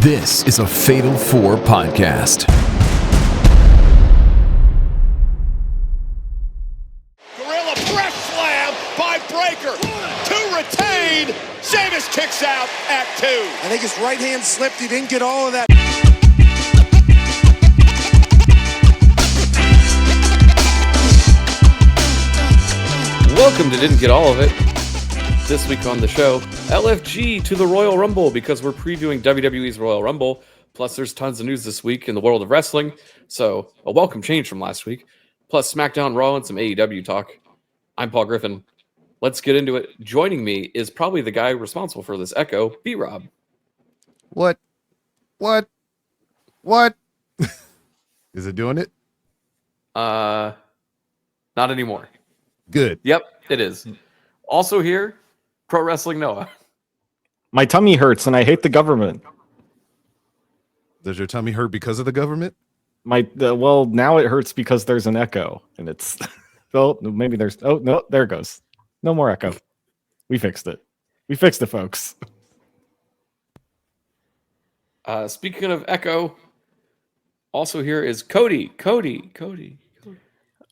This is a Fatal 4 podcast. Gorilla press slam by Breaker. To retain. Sheamus kicks out at 2. I think his right hand slipped. He didn't get all of that. Welcome to Didn't Get All of It. This week on the show, LFG to the Royal Rumble because we're previewing WWE's Royal Rumble. Plus, there's tons of news this week in the world of wrestling. So, a welcome change from last week. Plus, Smackdown, Raw, and some AEW talk. I'm Paul Griffin. Let's get into it. Joining me is probably the guy responsible for this echo, B-Rob. What? Is it doing it? Not anymore. Good. Yep, it is. Also here, Pro Wrestling Noah. My tummy hurts and I hate the government. Does your tummy hurt because of the government? Well, now it hurts because there's an echo and it's maybe there's no, there it goes. No more echo. We fixed it. Folks. Speaking of echo, also here is Cody.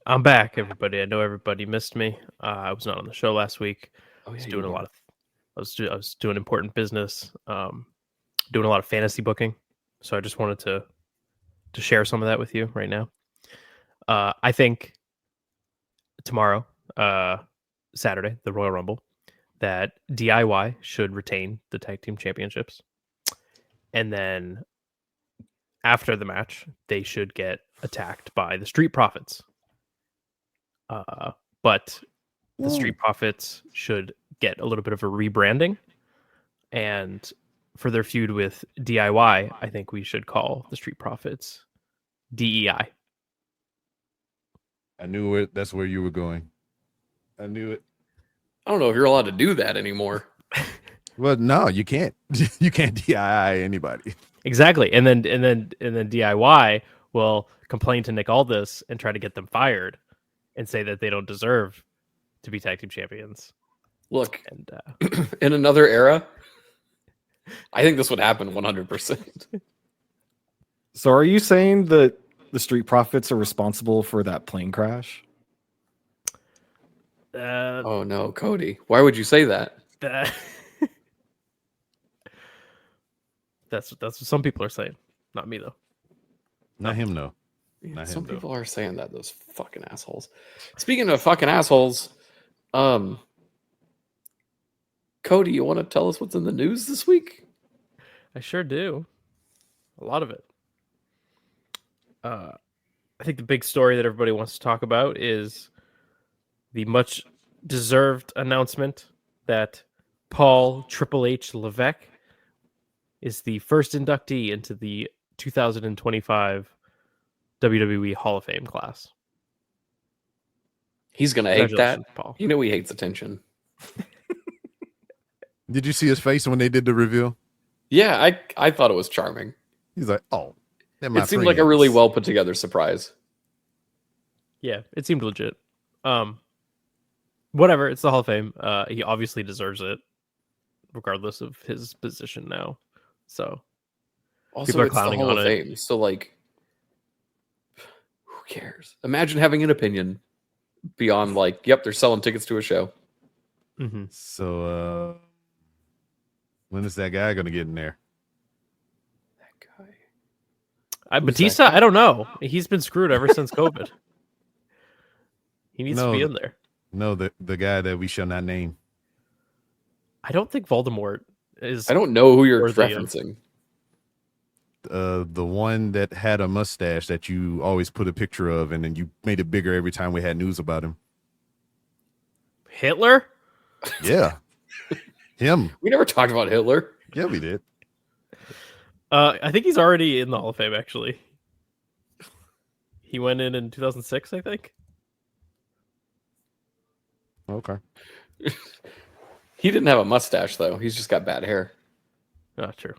I'm back, everybody. I know everybody missed me. I was not on the show last week. I was doing I was doing important business, doing a lot of fantasy booking. So I just wanted to share some of that with you right now. I think tomorrow, Saturday, the Royal Rumble, that DIY should retain the tag team championships, and then after the match, they should get attacked by the Street Profits. But the Street Profits should get a little bit of a rebranding, and for their feud with DIY, I think we should call the Street Profits DEI. I knew it. That's where you were going. I knew it. I don't know if you're allowed to do that anymore. Well, no, you can't. You can't DII anybody. Exactly, and then DIY will complain to Nick Aldis and try to get them fired, and say that they don't deserve to be tag team champions. Look, And in another era, I think this would happen 100%. So are you saying that the Street Profits are responsible for that plane crash? Oh no, Cody. Why would you say that? That's what some people are saying. Not me though. Not him, though. Yeah, some people are saying that, those fucking assholes. Speaking of fucking assholes, Cody, you want to tell us what's in the news this week? I sure do. A lot of it. I think the big story that everybody wants to talk about is the much deserved announcement that Paul Triple H Levesque is the first inductee into the 2025 WWE Hall of Fame class. He's going to hate that. Paul. You know he hates attention. Did you see his face when they did the reveal? Yeah, I thought it was charming. He's like, oh. It seemed like a really well put together surprise. Yeah, it seemed legit. Whatever, it's the Hall of Fame. He obviously deserves it, regardless of his position now. So Also, people are it's the clowning Hall on of it. Fame, so like, who cares? Imagine having an opinion beyond like, yep, they're selling tickets to a show. Mm-hmm. So, when is that guy going to get in there? That guy. Batista, I don't know. He's been screwed ever since COVID. He needs to be in there. No, the guy that we shall not name. I don't think Voldemort is. I don't know who you're worthy of- referencing. The one that had a mustache that you always put a picture of, and then you made it bigger every time we had news about him. Hitler? Yeah. Him. We never talked about Hitler. Yeah, we did. I think he's already in the Hall of Fame, actually. He went in 2006, I think. Okay. He didn't have a mustache, though. He's just got bad hair. Not true.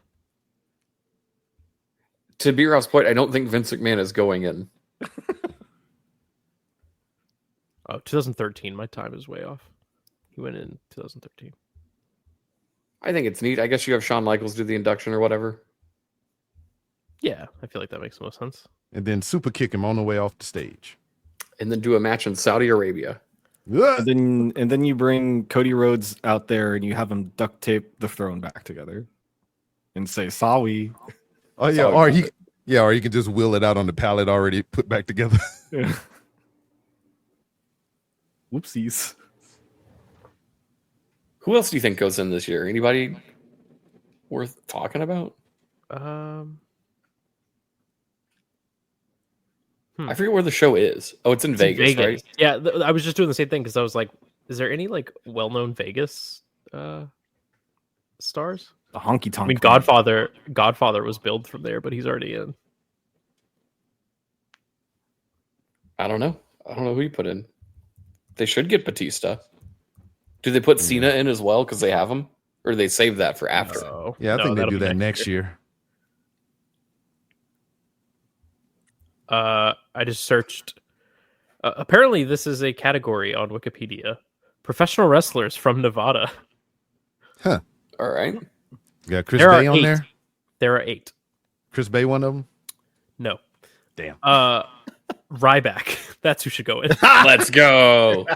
To B-Rob's point, I don't think Vince McMahon is going in. 2013. My time is way off. He went in 2013. I think it's neat. I guess you have Shawn Michaels do the induction or whatever. Yeah, I feel like that makes the most sense. and then super kick him on the way off the stage. And then do a match in Saudi Arabia. And then you bring Cody Rhodes out there and you have him duct tape the throne back together and say sorry. Oh yeah, or you can just wheel it out on the pallet already put back together. Whoopsies. Who else do you think goes in this year? Anybody worth talking about? I forget where the show is. Oh, it's in Vegas, right? Yeah, I was just doing the same thing because I was like, is there any like well-known Vegas stars? The honky tonk. I mean, Godfather was billed from there, but he's already in. I don't know who you put in. They should get Batista. Do they put Cena in as well because they have him, or do they save that for after? No. Yeah, I No, think they that'll do be that next year. I just searched. Apparently, this is a category on Wikipedia: professional wrestlers from Nevada. Huh. All right. You got Chris There are Bay on 8. there? There are 8. Chris Bay, one of them? No. Damn. Ryback. That's who should go in. Let's go.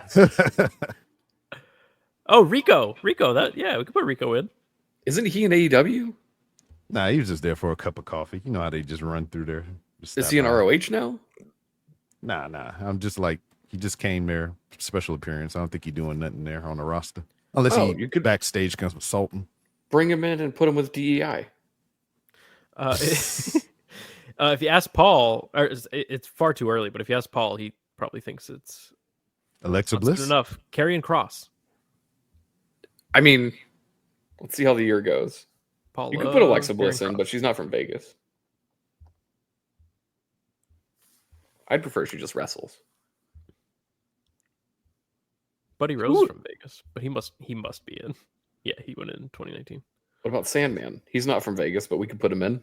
Oh, Rico. That we could put Rico in. Isn't he in AEW? Nah, he was just there for a cup of coffee. You know how they just run through there. Is he in ROH now? Nah. I'm just like, he just came there, special appearance. I don't think he's doing nothing there on the roster. Unless you could backstage consulting. bring him in and put him with DEI. If you ask Paul, or it's far too early, but if you ask Paul, he probably thinks it's Alexa good Bliss? enough. Karrion Kross. I mean, let's see how the year goes. Paul, You could put Alexa Karrion Bliss in, Kross. but she's not from Vegas. I'd prefer she just wrestles. Buddy Rose is from Vegas, but he must be in. Yeah, he went in 2019. What about Sandman? He's not from Vegas, but we could put him in.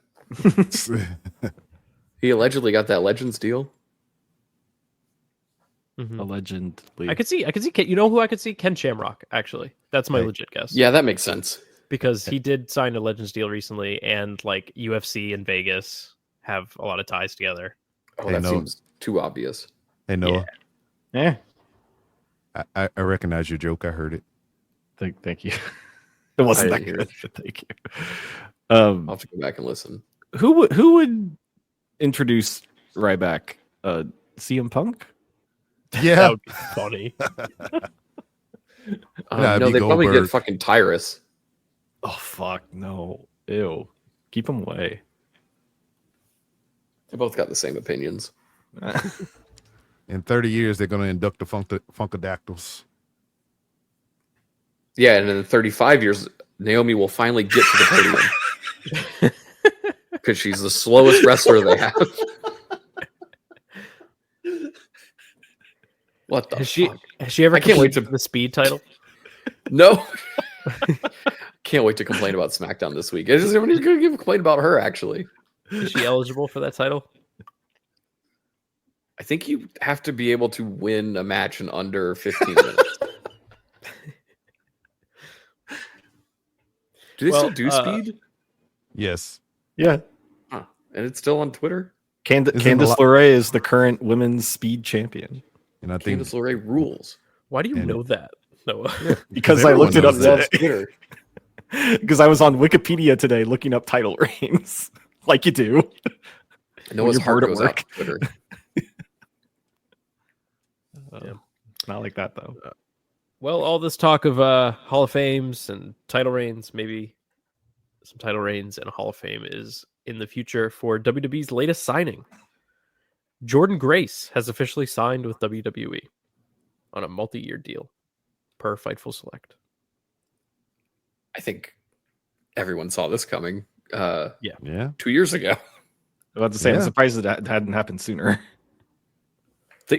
He allegedly got that Legends deal. Allegedly. I could see. You know who I could see? Ken Shamrock. Actually, that's my Right. legit guess. Yeah, that makes sense. because he did sign a Legends deal recently, and like UFC and Vegas have a lot of ties together. Oh, Hey, that no. seems too obvious. Hey, Noah, Yeah. I recognize your joke. I heard it. Thank you. It wasn't I that didn't hear good. it. But thank you. I'll have to go back and listen. Who would introduce Ryback? CM Punk? That Yeah. would be funny. Nah, it'd No, be they probably get Goldberg. fucking Tyrus. Oh fuck no! Ew. Keep him away. They both got the same opinions. In 30 years, they're going to induct the Funkadactyls. Yeah, and in 35 years, Naomi will finally get to the podium. Because she's the slowest wrestler they have. What the Has fuck? she ever I can't wait competed for the speed title? No. Can't wait to complain about SmackDown this week. Is everyone going to give a complaint about her, actually? Is she eligible for that title? I think you have to be able to win a match in under 15 minutes. Do they still do speed? Yes. Yeah. Huh. And it's still on Twitter? Isn't Candice a lot- LeRae is the current women's speed champion. And I think Candice LeRae rules. Why do you And- know that, Noah? Because I everyone looked it up knows that. today. Twitter. Because I was on Wikipedia today looking up title reigns, like you do. Noah's you're heart bored at goes work. out to Twitter. Yeah. Not like that though. Well, all this talk of Hall of Fames and title reigns, maybe some title reigns and a Hall of Fame is in the future for WWE's latest signing. Jordan Grace has officially signed with WWE on a multi-year deal per Fightful Select. I think everyone saw this coming yeah. 2 years ago. I was about to say, I'm Yeah. surprised that hadn't happened sooner.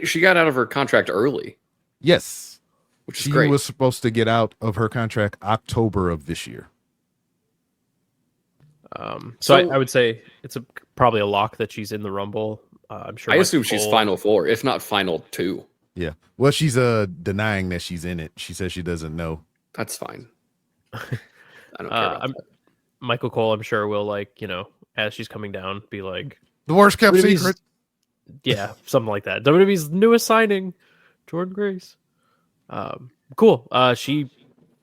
She got out of her contract early, Yes. which is She great. was supposed to get out of her contract October of this year. So I would say it's probably a lock that she's in the Rumble. I'm sure. I Michael assume she's Cole- Final Four, if not Final Two. Yeah. Well, she's denying that she's in it. She says she doesn't know. That's fine. I don't care about that. Michael Cole, I'm sure, will as she's coming down, be like, The worst kept WWE's secret. yeah, something like that. WWE's newest signing, Jordan Grace. Cool. She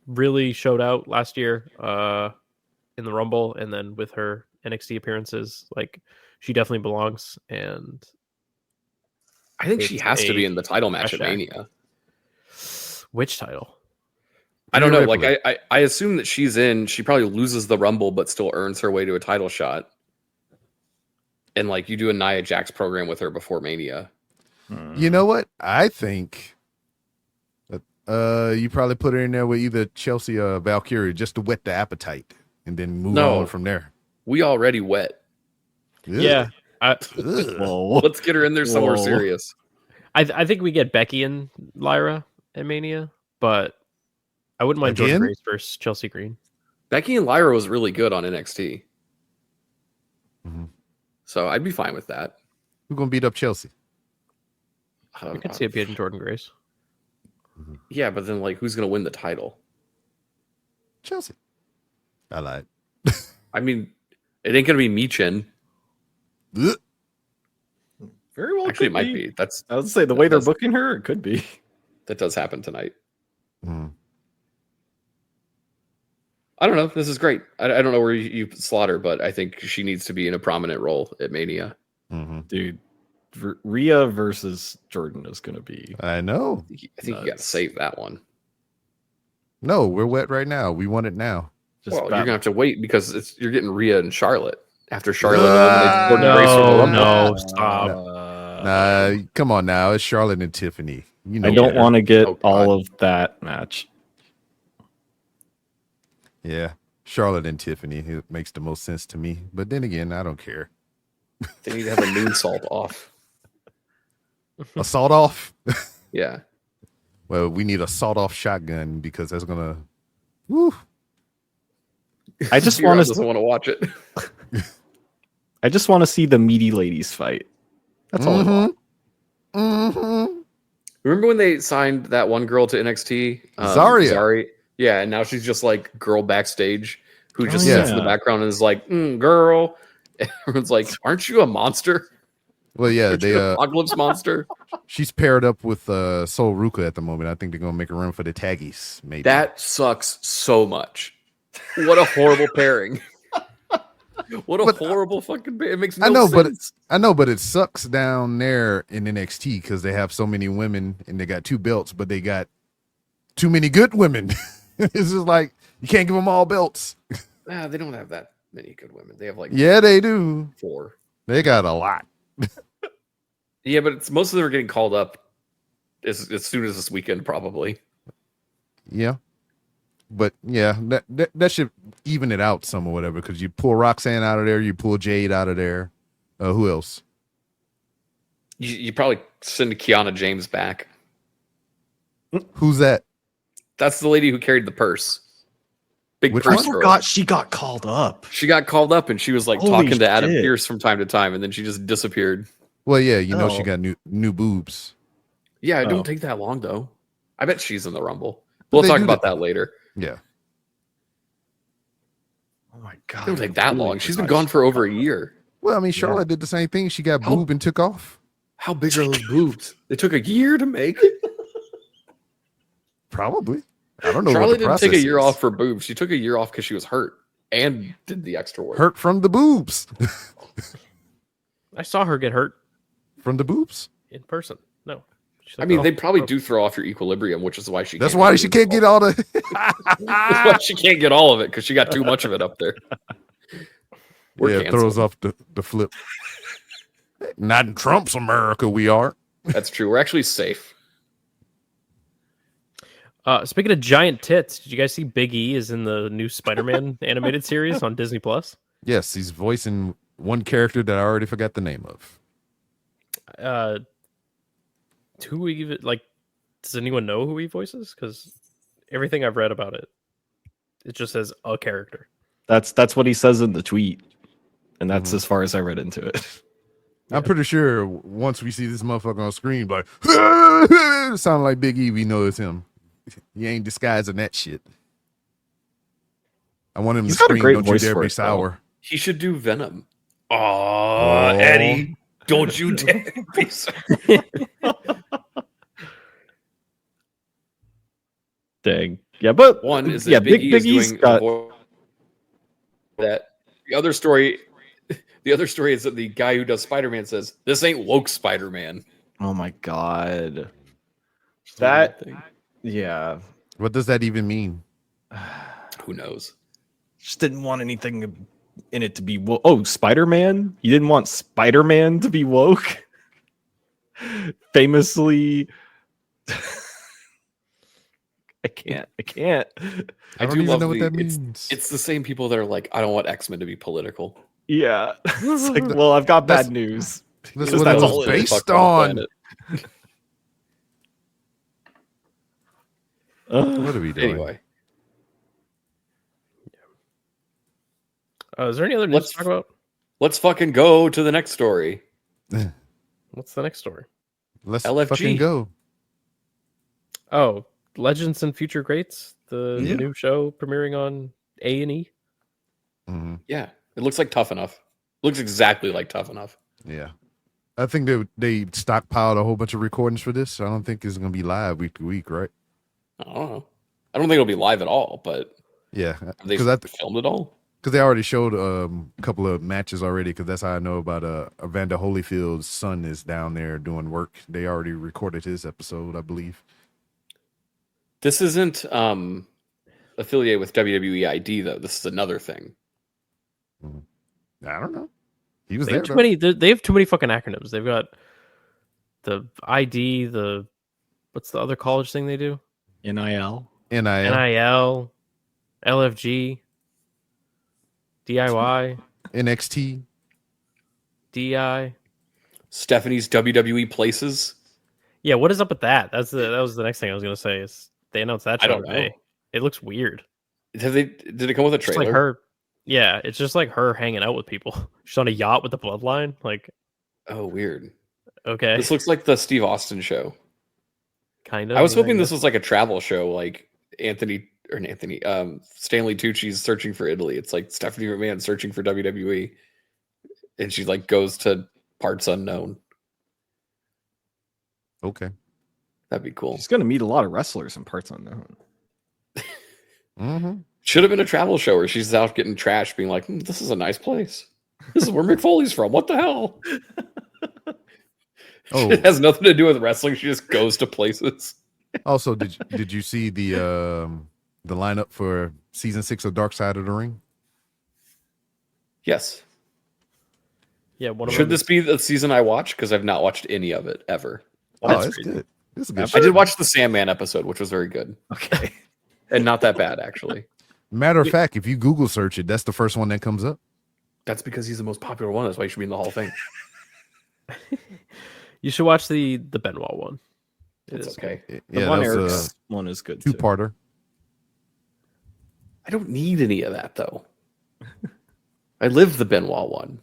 really showed out last year in the Rumble, and then with her NXT appearances, like she definitely belongs. And I think she It's has to be a in the title match at hashtag. Mania. which title? I don't know. Like Ripley. I assume that she's in. She probably loses the Rumble, but still earns her way to a title shot. And like you do a Nia Jax program with her before Mania. You know what? I think you probably put her in there with either Chelsea or Valkyrie just to whet the appetite and then move on from there. We already wet. Ugh. Yeah. Ugh. Whoa. Let's get her in there somewhere Whoa. serious. I think we get Becky and Lyra at Mania, but I wouldn't mind Jordan Again? Grace versus Chelsea Green. Becky and Lyra was really good on NXT. Mhm. So I'd be fine with that. Who's gonna beat up Chelsea? I could see it being Jordan Grace. Yeah, but then like who's gonna win the title? Chelsea. I lied. I mean, it ain't gonna be Michin. Ugh. Very well. Actually, it could might be. That's I would say the way they're That's- booking her, it could be. that does happen tonight. Mm. I don't know. This is great. I don't know where you slaughter, but I think she needs to be in a prominent role at Mania. Mm-hmm. Dude, Rhea versus Jordan is going to be. I know. I think you got to Nuts. save that one. No, we're wet right now. We want it now. Just Well, you're about- gonna have to wait because you're getting Rhea and Charlotte after Charlotte Ah, eliminates Jordan Grace from the Rumble. No, stop. Nah, come on now. It's Charlotte and Tiffany. You know I don't better. want to get Oh, God. all of that match. Yeah, Charlotte and Tiffany. It makes the most sense to me. But then again, I don't care. They need to have a moonsault off. Assault off. Yeah. Well, we need a sawed off shotgun because that's gonna. Woo. I just Zero want doesn't to. want to watch it. I just want to see the meaty ladies fight. That's all. I want. Mm-hmm. Remember when they signed that one girl to NXT? Zarya. Yeah, and now she's just like girl backstage who just Oh, sits in the yeah. background and is like, girl. Everyone's like, aren't you a monster? Well, yeah, Aren't they you an apocalypse monster? she's paired up with Sol Ruka at the moment. I think they're gonna make a run for the taggies. Maybe That sucks so much. What a horrible pairing. What a But- horrible fucking pair. It makes no I know, sense. but it sucks down there in NXT because they have so many women and they got 2 belts, but they got too many good women. It's just like you can't give them all belts. They don't have that many good women. They have like Yeah, they do. 4. They got a lot. Yeah, but it's most of them are getting called up as soon as this weekend, probably. Yeah. But yeah, that should even it out some or whatever. Because you pull Roxanne out of there, you pull Jade out of there. Who else? You probably send Kiana James back. Who's that? That's the lady who carried the purse. Big Which purse one? girl. She got called up. She got called up and she was like Holy talking to Adam shit. Pearce from time to time, and then she just disappeared. Well, yeah, you know she Oh. got new boobs. Yeah, it Oh. don't take that long though. I bet she's in the Rumble. But We'll they talk do about that- that later. Yeah. Oh my It god! don't take that long. She's been forgot gone for over a year. Well, I mean, Charlotte did the same thing. She got How- boob and took off. How big are those boobs? They took a year to make. Probably. I don't know. Charlotte what the didn't take a process year is. off for boobs. She took a year off because she was hurt and did the extra work. Hurt from the boobs. I saw her get hurt From the boobs. in person. No. She's I like, mean, "Oh, they probably oh." do throw off your equilibrium, which is why she. That's can't why do she it. can't get all the. That's why she can't get all of it because she got too much of it up there. We're Yeah, canceled. throws off the flip. Not in Trump's America, we are. That's true. We're actually safe. Speaking of giant tits, did you guys see Big E is in the new Spider-Man animated series on Disney Plus? Yes, he's voicing one character that I already forgot the name of. Who even like? Does anyone know who he voices? Because everything I've read about it, it just says a character. That's what he says in the tweet, and that's Mhm. as far as I read into it. I'm pretty sure once we see this motherfucker on screen, like, sound like Big E, we know it's him. He ain't disguising that shit. I want him He's to got a scream, great "Don't you voice dare for be it, though. sour." He should do Venom. Oh, Eddie, don't you dare be so. Dang. Yeah, but One is that yeah, Big E is E's doing got. that. The other story is that the guy who does Spider-Man says, "This ain't woke Spider-Man." Oh my god. Just a weird That. thing. Yeah. What does that even mean? Who knows? Just didn't want anything in it to be woke. Oh, Spider-Man? You didn't want Spider-Man to be woke? Famously. I can't. I don't even know what that means. It's the same people that are like, I don't want X-Men to be political. Yeah. It's like, well, I've got bad news. That's Because what it that's was all it is. based on. What are we doing? Anyway, Is there any other news to talk about? let's fucking go to the next story. What's the next story? Let's LFG. fucking go. Oh, Legends and Future Greats, the Yeah. new show premiering on A&E. Hmm. Yeah, it looks like Tough Enough. Looks exactly like Tough Enough. Yeah. I think they stockpiled a whole bunch of recordings for this. So I don't think it's going to be live week to week, right? I don't know. I don't think it'll be live at all, but Yeah. have they Because filmed it all? they already showed a couple of matches already, because that's how I know about Evander Holyfield's son is down there doing work. They already recorded his episode, I believe. This isn't affiliated with WWE ID though. This is another thing. I don't know. He was They there. have too many. They have too many fucking acronyms. They've got the ID. What's the other college thing they do? NIL. NIL, LFG, DIY, NXT. DI. Stephanie's WWE Places. Yeah, what is up with that? That was the next thing I was gonna say. Is they announced that I show don't know. today? It looks weird. Did it come with a Just trailer? like her. Yeah, it's just like her hanging out with people. She's on a yacht with the bloodline. Like, Oh, weird. okay, This looks like the Steve Austin show. kind of. I was hoping guess. this was like a travel show, like Stanley Tucci's searching for Italy. It's like Stephanie McMahon searching for WWE, and she like goes to parts unknown. Okay. That'd be cool. She's going to meet a lot of wrestlers in parts unknown. Mm-hmm. Should have been a travel show where she's out getting trashed, being like, "This is a nice place. This is where Mick Foley's from. What the hell?" Oh, It has nothing to do with wrestling. She just goes to places. also, did you see the lineup for season 6 of Dark Side of the Ring? Yes. Yeah, one of Should them this is- be the season I watch? Because I've not watched any of it ever. Oh, that's it's crazy. good. It's a good I show. did watch the Sandman episode, which was very good Okay. and not that bad, actually. Matter of fact, if you Google search it, that's the first one that comes up. That's because he's the most popular one. That's why he should be in the Hall of Fame. You should watch the Benoit one. It It's is okay. The Yeah, Von that was Erichs one is good too. two-parter. I don't need any of that, though. I lived the Benoit one,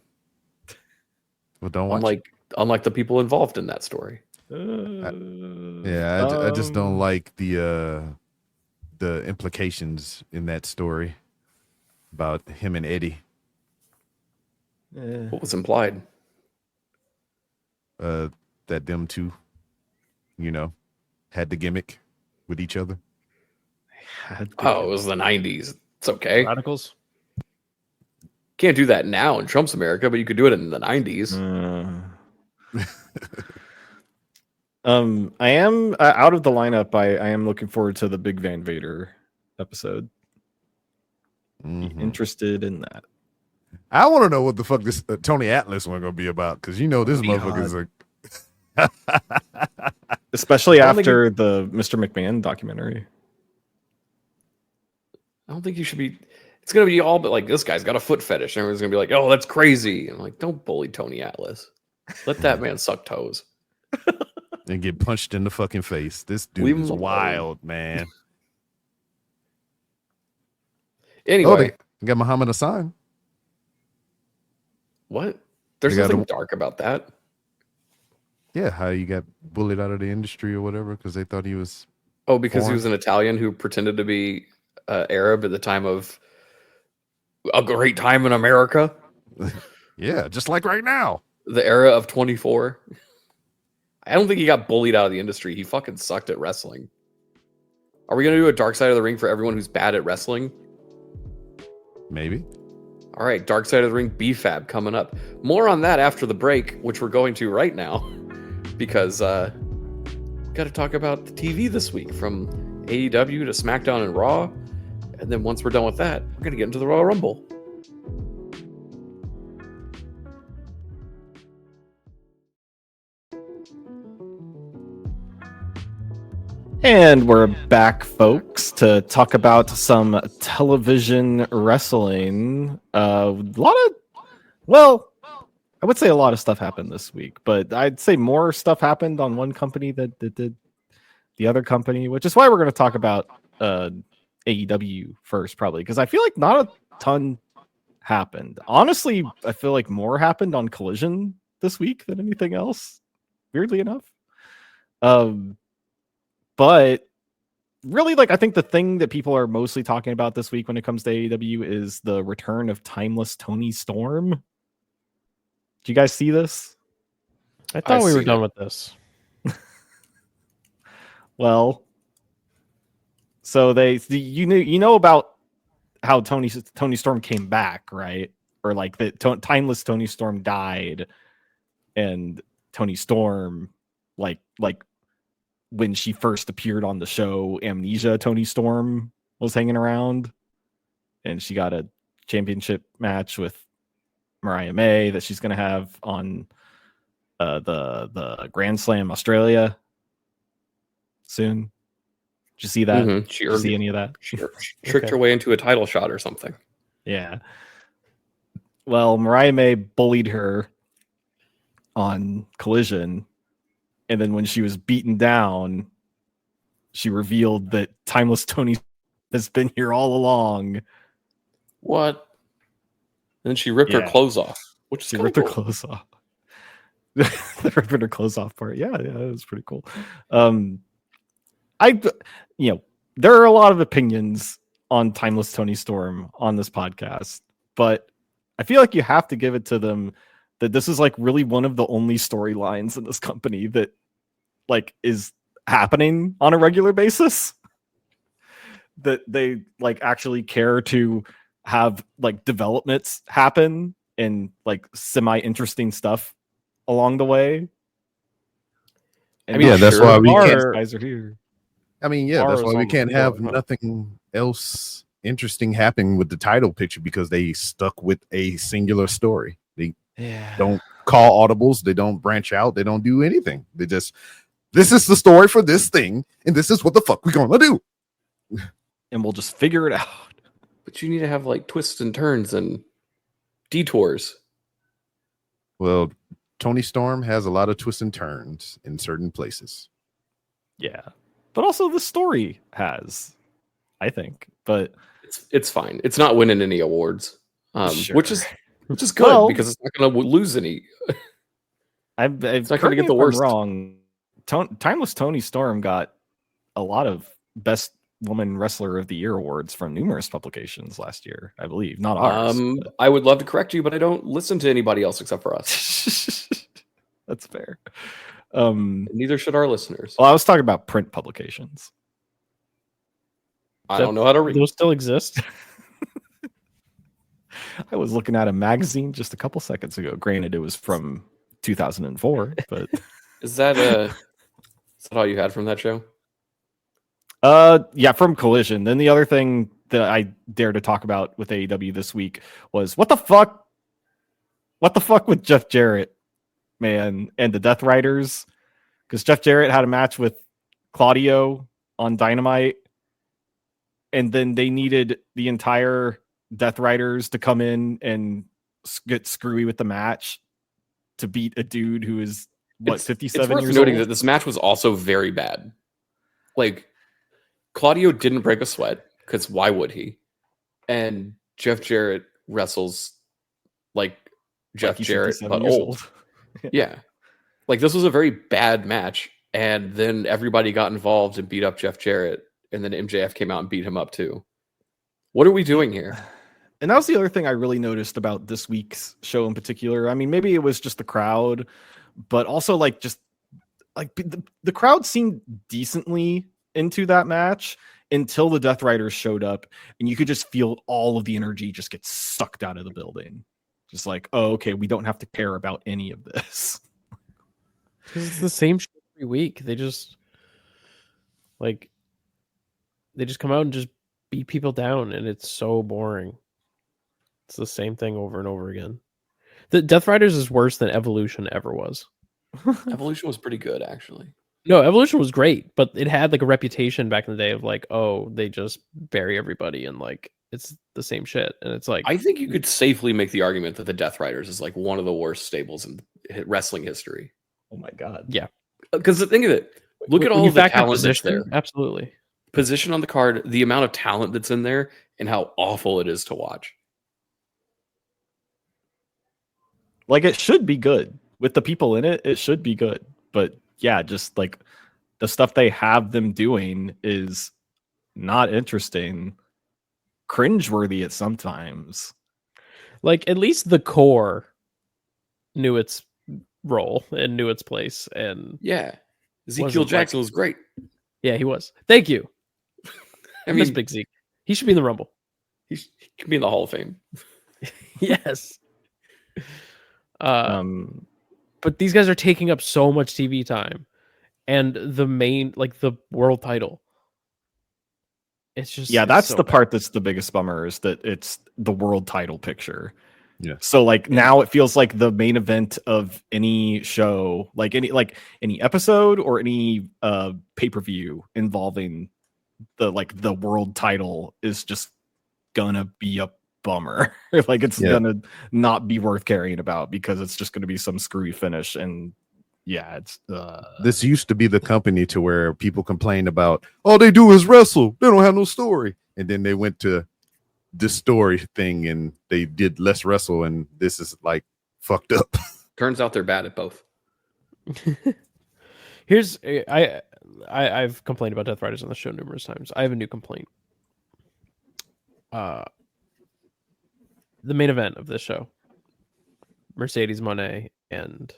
Well, don't watch. unlike the people involved in that story. Yeah, I just don't like the implications in that story about him and Eddie. What was implied? That them two, had the gimmick with each other. Oh, it was the 90s. It's okay. Radicals. Can't do that now in Trump's America, but you could do it in the 90s. I am out of the lineup. I am looking forward to the Big Van Vader episode. Mhm. Interested in that. I want to know what the fuck this Tony Atlas one gonna be about, because this motherfucker's like. Especially I don't think after the Mr. McMahon documentary. I don't think you should be. It's going to be all but like, this guy's got a foot fetish. And everyone's going to be like, oh, that's crazy. And I'm like, don't bully Tony Atlas. Let that man suck toes. And get punched in the fucking face. This dude Leave him is alone. wild, man. Anyway, they got Muhammad Hassan. what? There's They got nothing a- dark about that. Yeah, how you got bullied out of the industry or whatever because they thought he was. Oh, because he Porn. was an Italian who pretended to be Arab at the time of a great time in America. Yeah, just like right now. The era of 24. I don't think he got bullied out of the industry. He fucking sucked at wrestling. Are we going to do a Dark Side of the Ring for everyone who's bad at wrestling? Maybe. All right, Dark Side of the Ring BFAB coming up. More on that after the break, which we're going to right now, because got to talk about the TV this week, from AEW to SmackDown and Raw. And then once we're done with that, we're going to get into the Royal Rumble. And we're back, folks, to talk about some television wrestling. I would say a lot of stuff happened this week, but I'd say more stuff happened on one company that did the other company, which is why we're going to talk about AEW first, probably, because I feel like not a ton happened. Honestly, I feel like more happened on Collision this week than anything else, weirdly enough. But really, I think the thing that people are mostly talking about this week when it comes to AEW is the return of Timeless Tony Storm. Do you guys see this? I thought we were done with this. Well, so you know about how Tony Storm came back, right? Or that Timeless Tony Storm died, and Tony Storm, like when she first appeared on the show Amnesia, Tony Storm was hanging around, and she got a championship match with Mariah May that she's going to have on the Grand Slam Australia soon. Did you see that? Mm-hmm. Did you see any of that? She tricked her way into a title shot or something. Yeah. Well, Mariah May bullied her on Collision, and then when she was beaten down, she revealed that Timeless Tony has been here all along. What? And then she ripped her clothes off, which she ripped her clothes off. The ripping her clothes off part. Yeah, it was pretty cool. There are a lot of opinions on Timeless Tony Storm on this podcast, but I feel like you have to give it to them that this is really one of the only storylines in this company that is happening on a regular basis, that they actually care to have developments happen and semi-interesting stuff along the way. And that's why we guys are here. That's why we can't have nothing else interesting happening with the title picture, because they stuck with a singular story. They don't call audibles, they don't branch out, they don't do anything. They just, this is the story for this thing, and this is what the fuck we're gonna do. And we'll just figure it out. But you need to have twists and turns and detours. Well, Tony Storm has a lot of twists and turns in certain places. Yeah. But also the story has, I think. But it's fine. It's not winning any awards. Sure. Which is good, because it's not going to lose any. It's not going to get the worst. Wrong. Timeless Tony Storm got a lot of Best Woman Wrestler of the Year awards from numerous publications last year, I believe. Not ours. I would love to correct you, but I don't listen to anybody else except for us. That's fair. Neither should our listeners. Well, I was talking about print publications. I don't know how to read. Those still exist. I was looking at a magazine just a couple seconds ago. Granted, it was from 2004, but is that all you had from that show? Yeah, from Collision. Then the other thing that I dare to talk about with AEW this week was what the fuck with Jeff Jarrett, man, and the Death Riders, because Jeff Jarrett had a match with Claudio on Dynamite, and then they needed the entire Death Riders to come in and get screwy with the match to beat a dude who is 57 years years noting old. That this match was also very bad. Claudio didn't break a sweat, because why would he? And Jeff Jarrett wrestles like Jeff Jarrett, but old. Yeah. This was a very bad match, and then everybody got involved and beat up Jeff Jarrett, and then MJF came out and beat him up too. What are we doing here? And that was the other thing I really noticed about this week's show in particular. I mean, maybe it was just the crowd, but also like just like the crowd seemed decently into that match until the Death Riders showed up, and you could just feel all of the energy just get sucked out of the building. Just like, oh, okay, we don't have to care about any of this. Because it's the same shit every week. They just come out and just beat people down, and it's so boring. It's the same thing over and over again. The Death Riders is worse than Evolution ever was. Evolution was pretty good, actually. No, Evolution was great, but it had like a reputation back in the day of like, oh, they just bury everybody and like it's the same shit. And it's like, I think you could safely make the argument that the Death Riders is like one of the worst stables in wrestling history. Oh my god. Yeah. Because the thing of it, look at all the talent that's there. Absolutely. Position on the card, the amount of talent that's in there, and how awful it is to watch. Like, it should be good. With the people in it, it should be good. But yeah, just like the stuff they have them doing is not interesting, cringeworthy at sometimes. Like, at least the core knew its role and knew its place. And yeah, Ezekiel Jackson was great. Yeah, he was. Thank you. I miss Big Zeke. He should be in the Rumble. He can be in the Hall of Fame. Yes. But these guys are taking up so much TV time, and the main, like the world title. It's just that's so the bad. part that's the biggest bummer is that it's the world title picture. Yeah. So like now it feels like the main event of any show, like any episode or any pay-per-view involving the world title is just gonna be a bummer. Like it's gonna not be worth caring about because it's just gonna be some screwy finish. And yeah, it's this used to be the company to where people complained about all they do is wrestle, they don't have no story, and then they went to this story thing and they did less wrestle, and this is like fucked up. Turns out they're bad at both. Here's I've complained about Death Riders on the show numerous times. I have a new complaint. The main event of this show, Mercedes Moné and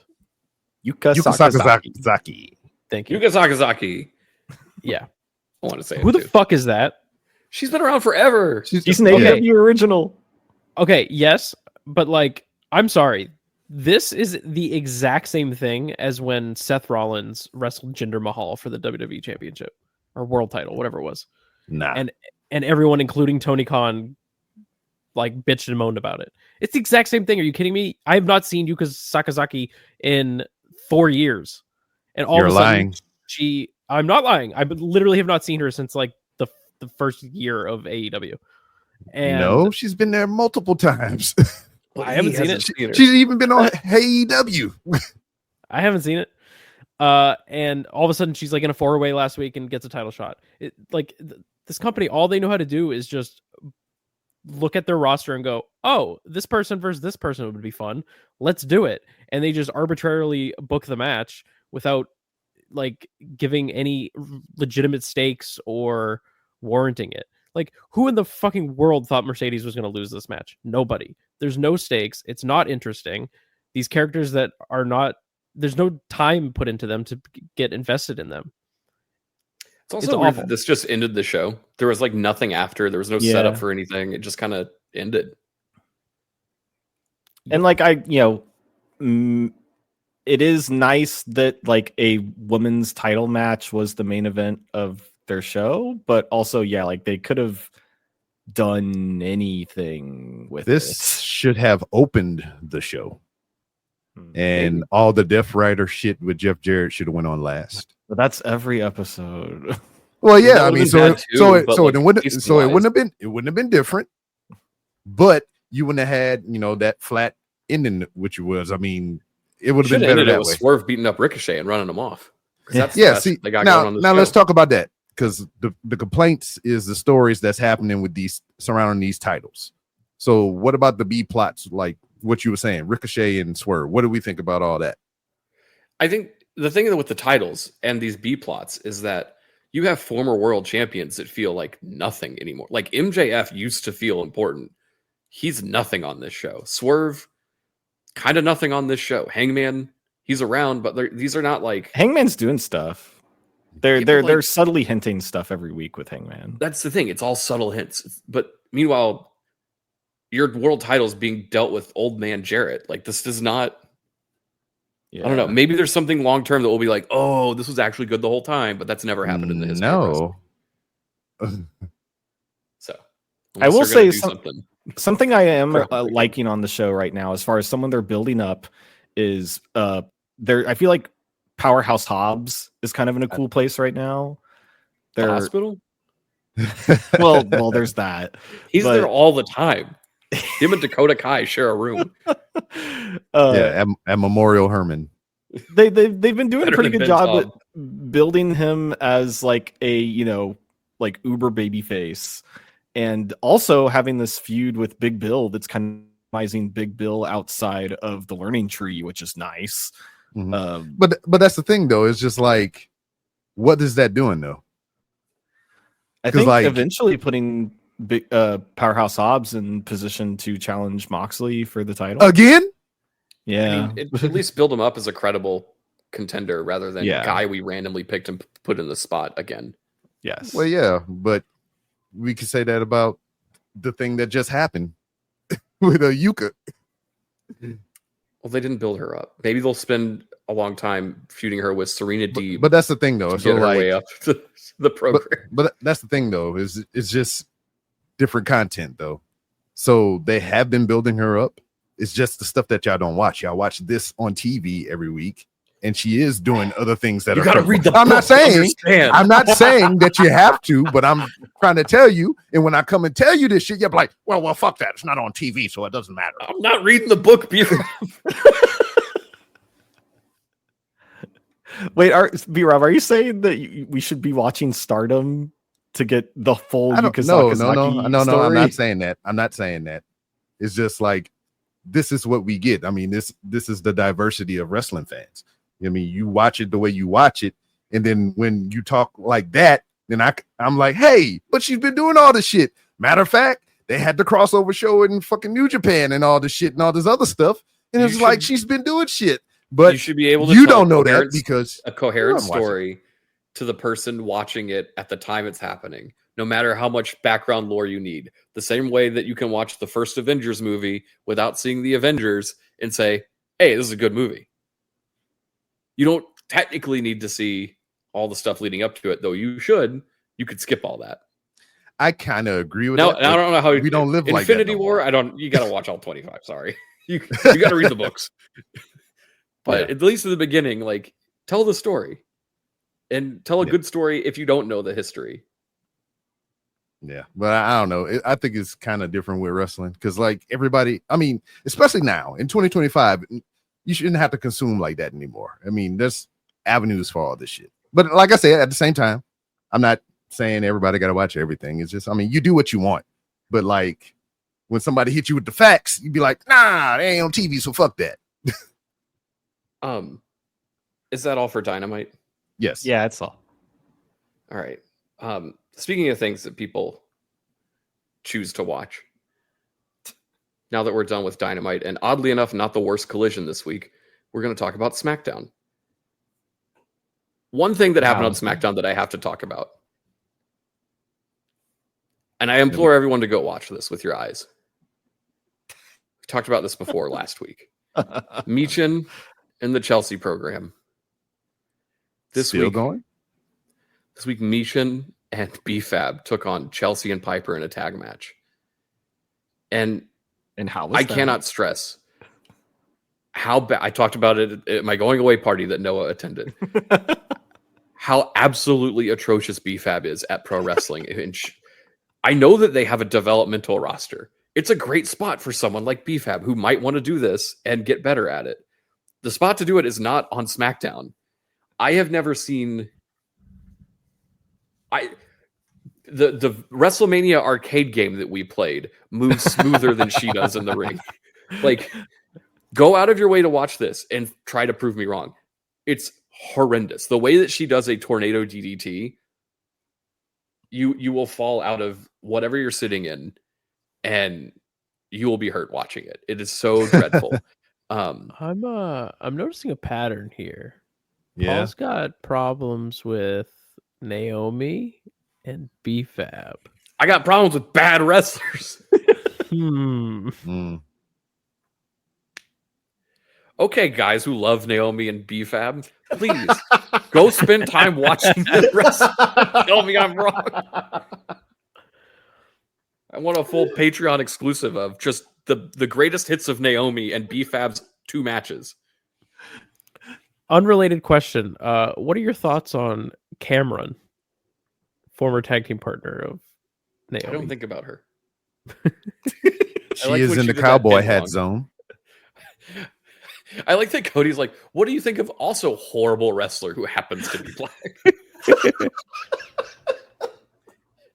Yuka Sakazaki. Thank you. Yuka Sakazaki. Yeah. I want to say who the fuck is that? She's been around forever. She's an AEW original. Okay, yes, but like, I'm sorry. This is the exact same thing as when Seth Rollins wrestled Jinder Mahal for the WWE Championship or World Title, whatever it was. Nah. And everyone, including Tony Khan, like bitched and moaned about it. It's the exact same thing. Are you kidding me? I have not seen Yuka Sakazaki in 4 years, and all You're of a sudden, lying. I'm not lying. I literally have not seen her since like the first year of AEW. And no, she's been there multiple times. I haven't seen it. She's even been on AEW. I haven't seen it. And all of a sudden she's like in a 4-way last week and gets a title shot. This company, all they know how to do is just look at their roster and go, oh, this person versus this person would be fun. Let's do it. And they just arbitrarily book the match without like giving any legitimate stakes or warranting it. Like, who in the fucking world thought Mercedes was going to lose this match? Nobody. There's no stakes. It's not interesting. These characters that are not, there's no time put into them to get invested in them. It's also weird that this just ended the show. There was like nothing after. There was no setup for anything. It just kind of ended. And like it is nice that like a women's title match was the main event of their show, but also like they could have done anything with this. Should have opened the show, and all the Death Rider shit with Jeff Jarrett should have went on last. But that's every episode. Well, yeah, I mean, it wouldn't have been different, but you wouldn't have had that flat ending, which was, I mean, it would have been better that way. Swerve beating up Ricochet and running him off. See, now let's talk about that, because the complaints is the stories that's happening with these surrounding these titles. So what about the B plots, like what you were saying, Ricochet and Swerve? What do we think about all that? I think the thing with the titles and these B plots is that you have former world champions that feel like nothing anymore. Like MJF used to feel important. he's nothing on this show. Swerve, kind of nothing on this show. Hangman, he's around, but these are not like Hangman's doing stuff. They're subtly hinting stuff every week with Hangman. That's the thing. It's all subtle hints. But meanwhile, your world title is being dealt with old man Jarrett. Like, this does not. Yeah. I don't know. Maybe there's something long term that will be like, oh, this was actually good the whole time, but that's never happened in the history. No. So I will say something I am liking on the show right now, as far as someone they're building up, is I feel like Powerhouse Hobbs is kind of in a cool place right now. The hospital? well, there's that. He's there all the time. Him and Dakota Kai share a room. At Memorial Herman. They've been doing a pretty good job at building him as like a like uber baby face, and also having this feud with Big Bill that's kind of customizing Big Bill outside of the learning tree, which is nice. Mm-hmm. But that's the thing, though. It's just like, what is that doing, though? I think eventually putting Powerhouse Hobbs in position to challenge Moxley for the title again. Yeah, I mean, at least build him up as a credible contender rather than a guy we randomly picked and put in the spot again. Yes. Well, yeah, but we could say that about the thing that just happened with Yuka. Well, they didn't build her up. Maybe they'll spend a long time feuding her with Serena Deeb. But that's the thing, though. So, get her way up to the program. But that's the thing, though. Is it's just different content, though. So they have been building her up. It's just the stuff that y'all don't watch. Y'all watch this on TV every week, and she is doing other things that you got to read the book. I'm not saying that you have to, but I'm trying to tell you. And when I come and tell you this shit, you're like, well, fuck that. It's not on TV, so it doesn't matter. I'm not reading the book, B-Rob. Wait, B-Rob, are you saying that we should be watching Stardom to get the full Yuka Sakazaki No, story? I'm not saying that. I'm not saying that. It's just like, this is what we get. I mean, this is the diversity of wrestling fans. I mean, you watch it the way you watch it, and then when you talk like that, then I'm like, hey, but she's been doing all this shit. Matter of fact, they had the crossover show in fucking New Japan and all this shit and all this other stuff, and it's like she's been doing shit. But you should be able to. You don't know that because a coherent story to the person watching it at the time it's happening, no matter how much background lore you need. The same way that you can watch the first Avengers movie without seeing the Avengers and say, hey, this is a good movie. You don't technically need to see all the stuff leading up to it, though you should. You could skip all that. I kind of agree with that. I don't know how we don't live like that. Infinity War, you got to watch all 25. Sorry. You got to read the books. But at least in the beginning, like, tell the story. And tell a good story if you don't know the history. Yeah, but I don't know. I think it's kind of different with wrestling because, like, everybody, I mean, especially now in 2025, you shouldn't have to consume like that anymore. I mean, there's avenues for all this shit. But like I said, at the same time, I'm not saying everybody got to watch everything. It's just, I mean, you do what you want. But, like, when somebody hits you with the facts, you'd be like, nah, they ain't on TV, so fuck that. Is that all for Dynamite? Yes. Yeah, that's all. All right. Speaking of things that people choose to watch, now that we're done with Dynamite, and oddly enough, not the worst collision this week, we're going to talk about SmackDown. One thing that happened on SmackDown that I have to talk about, and I implore everyone to go watch this with your eyes. We talked about this before last week. Michin and the Chelsea program. This week, Michin and B-Fab took on Chelsea and Piper in a tag match. And how was that? Cannot stress how bad. I talked about it at my going away party that Noah attended. How absolutely atrocious B-Fab is at pro wrestling. And I know that they have a developmental roster. It's a great spot for someone like B-Fab who might want to do this and get better at it. The spot to do it is not on SmackDown. I have never seen the WrestleMania arcade game that we played moves smoother than she does in the ring. Like, go out of your way to watch this and try to prove me wrong. It's horrendous. The way that she does a tornado DDT, you will fall out of whatever you're sitting in, and you will be hurt watching it. It is so dreadful. I'm noticing a pattern here. Yeah. Paul's got problems with Naomi and BFAB. I got problems with bad wrestlers. Okay, guys who love Naomi and BFAB, please go spend time watching the wrestling. Tell me I'm wrong. I want a full Patreon exclusive of just the greatest hits of Naomi and BFAB's 2 matches. Unrelated question. What are your thoughts on Cameron, former tag team partner of Naomi? I don't think about her. She is in the cowboy hat zone. I like that Cody's like, what do you think of also horrible wrestler who happens to be black?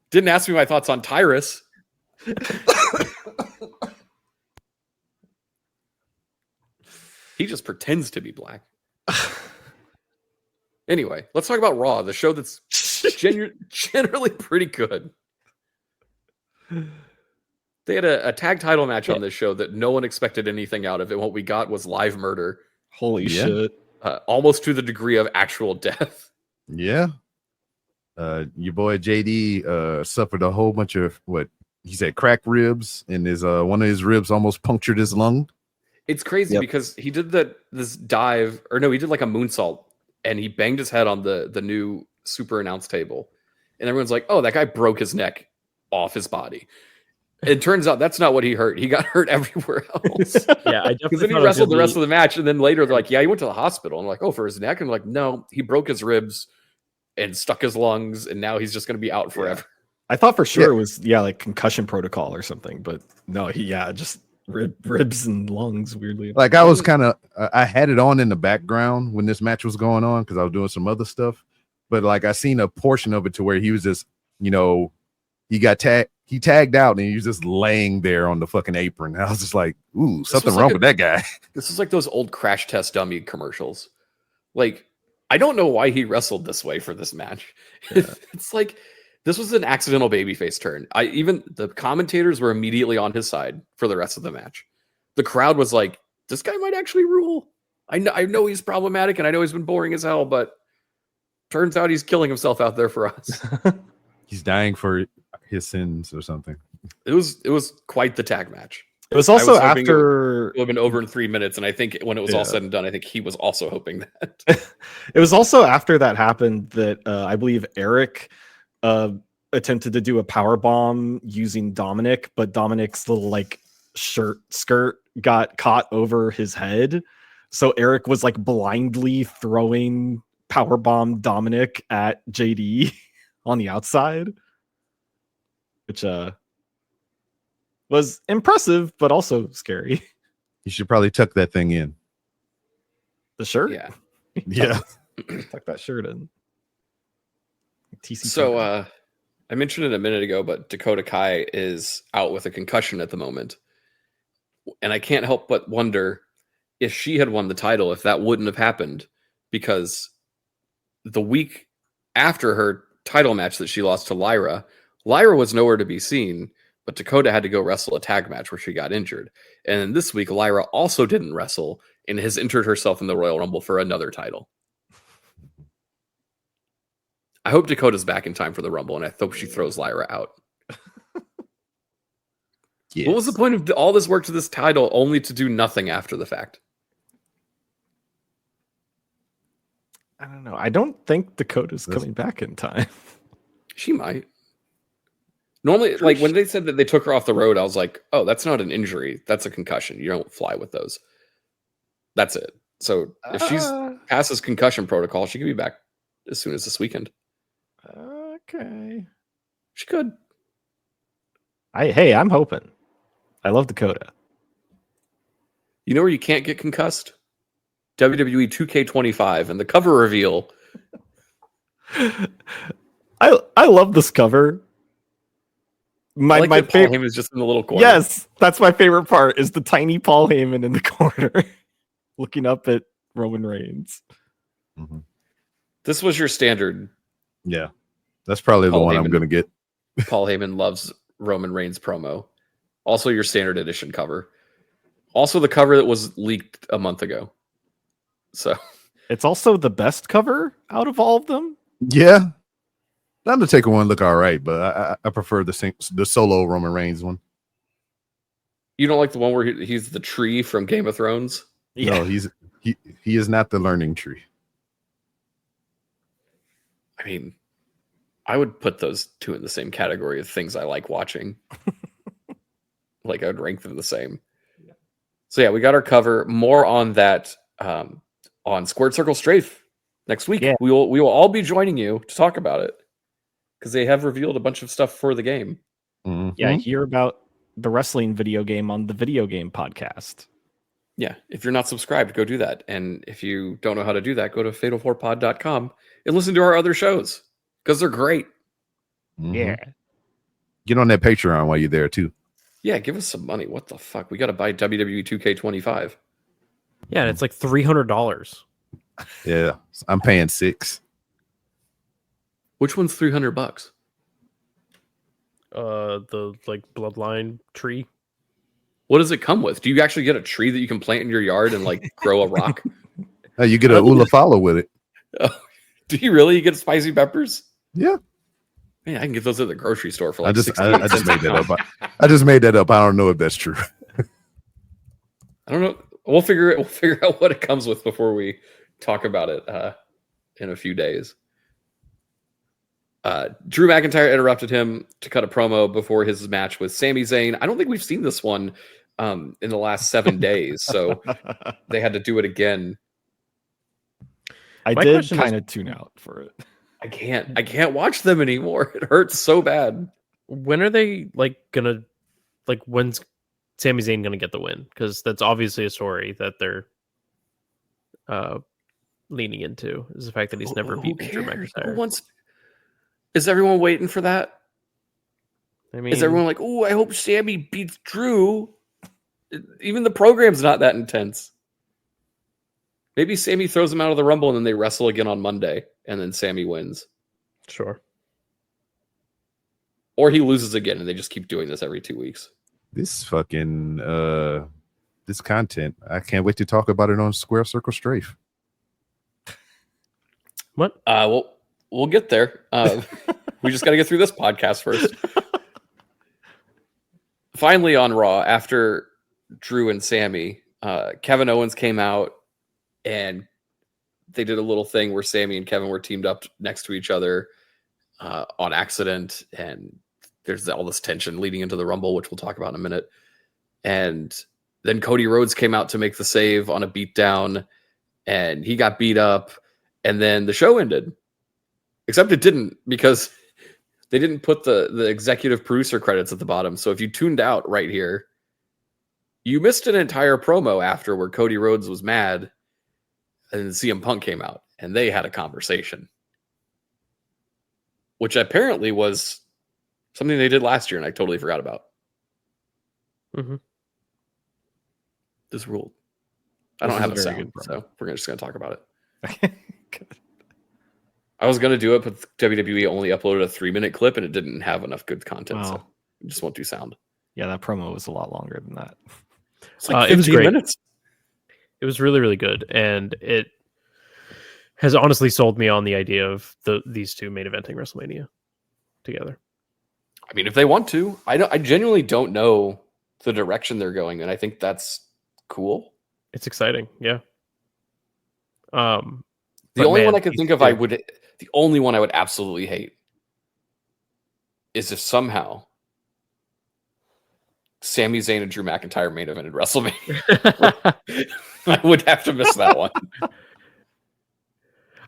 Didn't ask me my thoughts on Tyrus. He just pretends to be black. Anyway, let's talk about Raw, the show that's generally pretty good. They had a tag title match on this show that no one expected anything out of, and what we got was live murder. Holy shit. Almost to the degree of actual death. Yeah. Your boy JD suffered a whole bunch of what he said, cracked ribs, and his one of his ribs almost punctured his lung. It's crazy because he did this dive, or no, he did like a moonsault, and he banged his head on the new super announce table, and everyone's like, "Oh, that guy broke his neck off his body." It turns out that's not what he hurt. He got hurt everywhere else. Yeah, I because then he wrestled the rest of the match, and then later they're like, "Yeah, he went to the hospital." And I'm like, "Oh, for his neck?" And I'm like, "No, he broke his ribs and stuck his lungs, and now he's just going to be out forever." I thought for sure it was like concussion protocol or something, but no, just ribs and lungs. Weirdly, like I was kind of I had it on in the background when this match was going on because I was doing some other stuff, but like I seen a portion of it to where he was just he tagged out and he was just laying there on the fucking apron. I was just like, ooh, something wrong with that guy. This is like those old Crash Test Dummy commercials. Like, I don't know why he wrestled this way for this match. Yeah. It's like, this was an accidental babyface turn. Even the commentators were immediately on his side for the rest of the match. The crowd was like, this guy might actually rule. I know he's problematic and I know he's been boring as hell, but turns out he's killing himself out there for us. He's dying for his sins or something. It was quite the tag match. It was also after it would have been over in 3 minutes, and I think when it was all said and done, I think he was also hoping that. It was also after that happened that I believe Eric attempted to do a power bomb using Dominic, but Dominic's little like skirt got caught over his head, so Eric was like blindly throwing power bomb Dominic at JD on the outside, which was impressive but also scary. You should probably tuck that thing in. The shirt? Yeah. Yeah. Tuck that shirt in. So I mentioned it a minute ago, but Dakota Kai is out with a concussion at the moment. And I can't help but wonder if she had won the title, if that wouldn't have happened, because the week after her title match that she lost to Lyra was nowhere to be seen, but Dakota had to go wrestle a tag match where she got injured. And then this week, Lyra also didn't wrestle and has entered herself in the Royal Rumble for another title. I hope Dakota's back in time for the Rumble, and I hope she throws Lyra out. Yes. What was the point of all this work to this title only to do nothing after the fact? I don't know. I don't think Dakota's coming back in time. She might. Normally, like when they said that they took her off the road, I was like, oh, that's not an injury. That's a concussion. You don't fly with those. That's it. So if she's passes concussion protocol, she could be back as soon as this weekend. Okay. She could. I'm hoping. I love Dakota. You know where you can't get concussed? WWE 2K25 and the cover reveal. I love this cover. My favorite Paul Heyman's just in the little corner. Yes, that's my favorite part. Is the tiny Paul Heyman in the corner, looking up at Roman Reigns. Mm-hmm. This was your standard. Yeah, that's probably the one I'm going to get. Paul Heyman loves Roman Reigns promo. Also, your standard edition cover. Also, the cover that was leaked a month ago. So it's also the best cover out of all of them. Yeah, the Undertaker one look all right, but I prefer the solo Roman Reigns one. You don't like the one where he's the tree from Game of Thrones? Yeah. No, he is not the learning tree. I mean, I would put those two in the same category of things I like watching. Like I would rank them the same. Yeah. So yeah, we got our cover. More on that on Squared Circle Strafe next week. Yeah. We will all be joining you to talk about it because they have revealed a bunch of stuff for the game. Mm-hmm. Yeah, hear about the wrestling video game on the Video Game Podcast. Yeah, if you're not subscribed, go do that. And if you don't know how to do that, go to fatal4pod.com and listen to our other shows because they're great. Mm-hmm. Yeah. Get on that Patreon while you're there too. Yeah, give us some money. What the fuck? We got to buy WWE 2K25. Yeah, and it's like $300. Yeah, I'm paying $6. Which one's $300? The like bloodline tree. What does it come with? Do you actually get a tree that you can plant in your yard and like grow a rock? You get a Ulafala with it. Oh, do you really? You get spicy peppers? Yeah. Man, I can get those at the grocery store for like I just made that up. I just made that up. I don't know if that's true. I don't know. We'll figure out what it comes with before we talk about it in a few days. Drew McIntyre interrupted him to cut a promo before his match with Sami Zayn. I don't think we've seen this one in the last 7 days, so they had to do it again. I did kind of tune out for it. I can't watch them anymore. It hurts so bad. When are they when's Sami Zayn gonna get the win? Because that's obviously a story that they're leaning into, is the fact that he's never beaten Drew McIntyre. Is everyone waiting for that? I mean, is everyone like, oh, I hope Sami beats Drew? Even the program's not that intense. Maybe Sami throws him out of the Rumble and then they wrestle again on Monday and then Sami wins. Sure. Or he loses again and they just keep doing this every 2 weeks. This fucking this content. I can't wait to talk about it on Square Circle Strafe. What? We'll get there. We just got to get through this podcast first. Finally on Raw, after Drew and Sami, Kevin Owens came out and they did a little thing where Sami and Kevin were teamed up next to each other on accident. And there's all this tension leading into the Rumble, which we'll talk about in a minute. And then Cody Rhodes came out to make the save on a beatdown and he got beat up. And then the show ended. Except it didn't, because they didn't put the executive producer credits at the bottom. So if you tuned out right here, you missed an entire promo after where Cody Rhodes was mad and CM Punk came out and they had a conversation, which apparently was something they did last year and I totally forgot about. Mm-hmm. This ruled. I don't have a sound, so we're just going to talk about it. I was going to do it, but WWE only uploaded a 3-minute clip and it didn't have enough good content. So it just won't do sound. Yeah, that promo was a lot longer than that. It's like 15 it was great. minutes. It was really, really good. And it has honestly sold me on the idea of these two main eventing WrestleMania together. I mean, if they want to, I genuinely don't know the direction they're going. And I think that's cool. It's exciting. Yeah. The only one I could think of the only one I would absolutely hate is if somehow Sami Zayn and Drew McIntyre main evented WrestleMania. I would have to miss that one.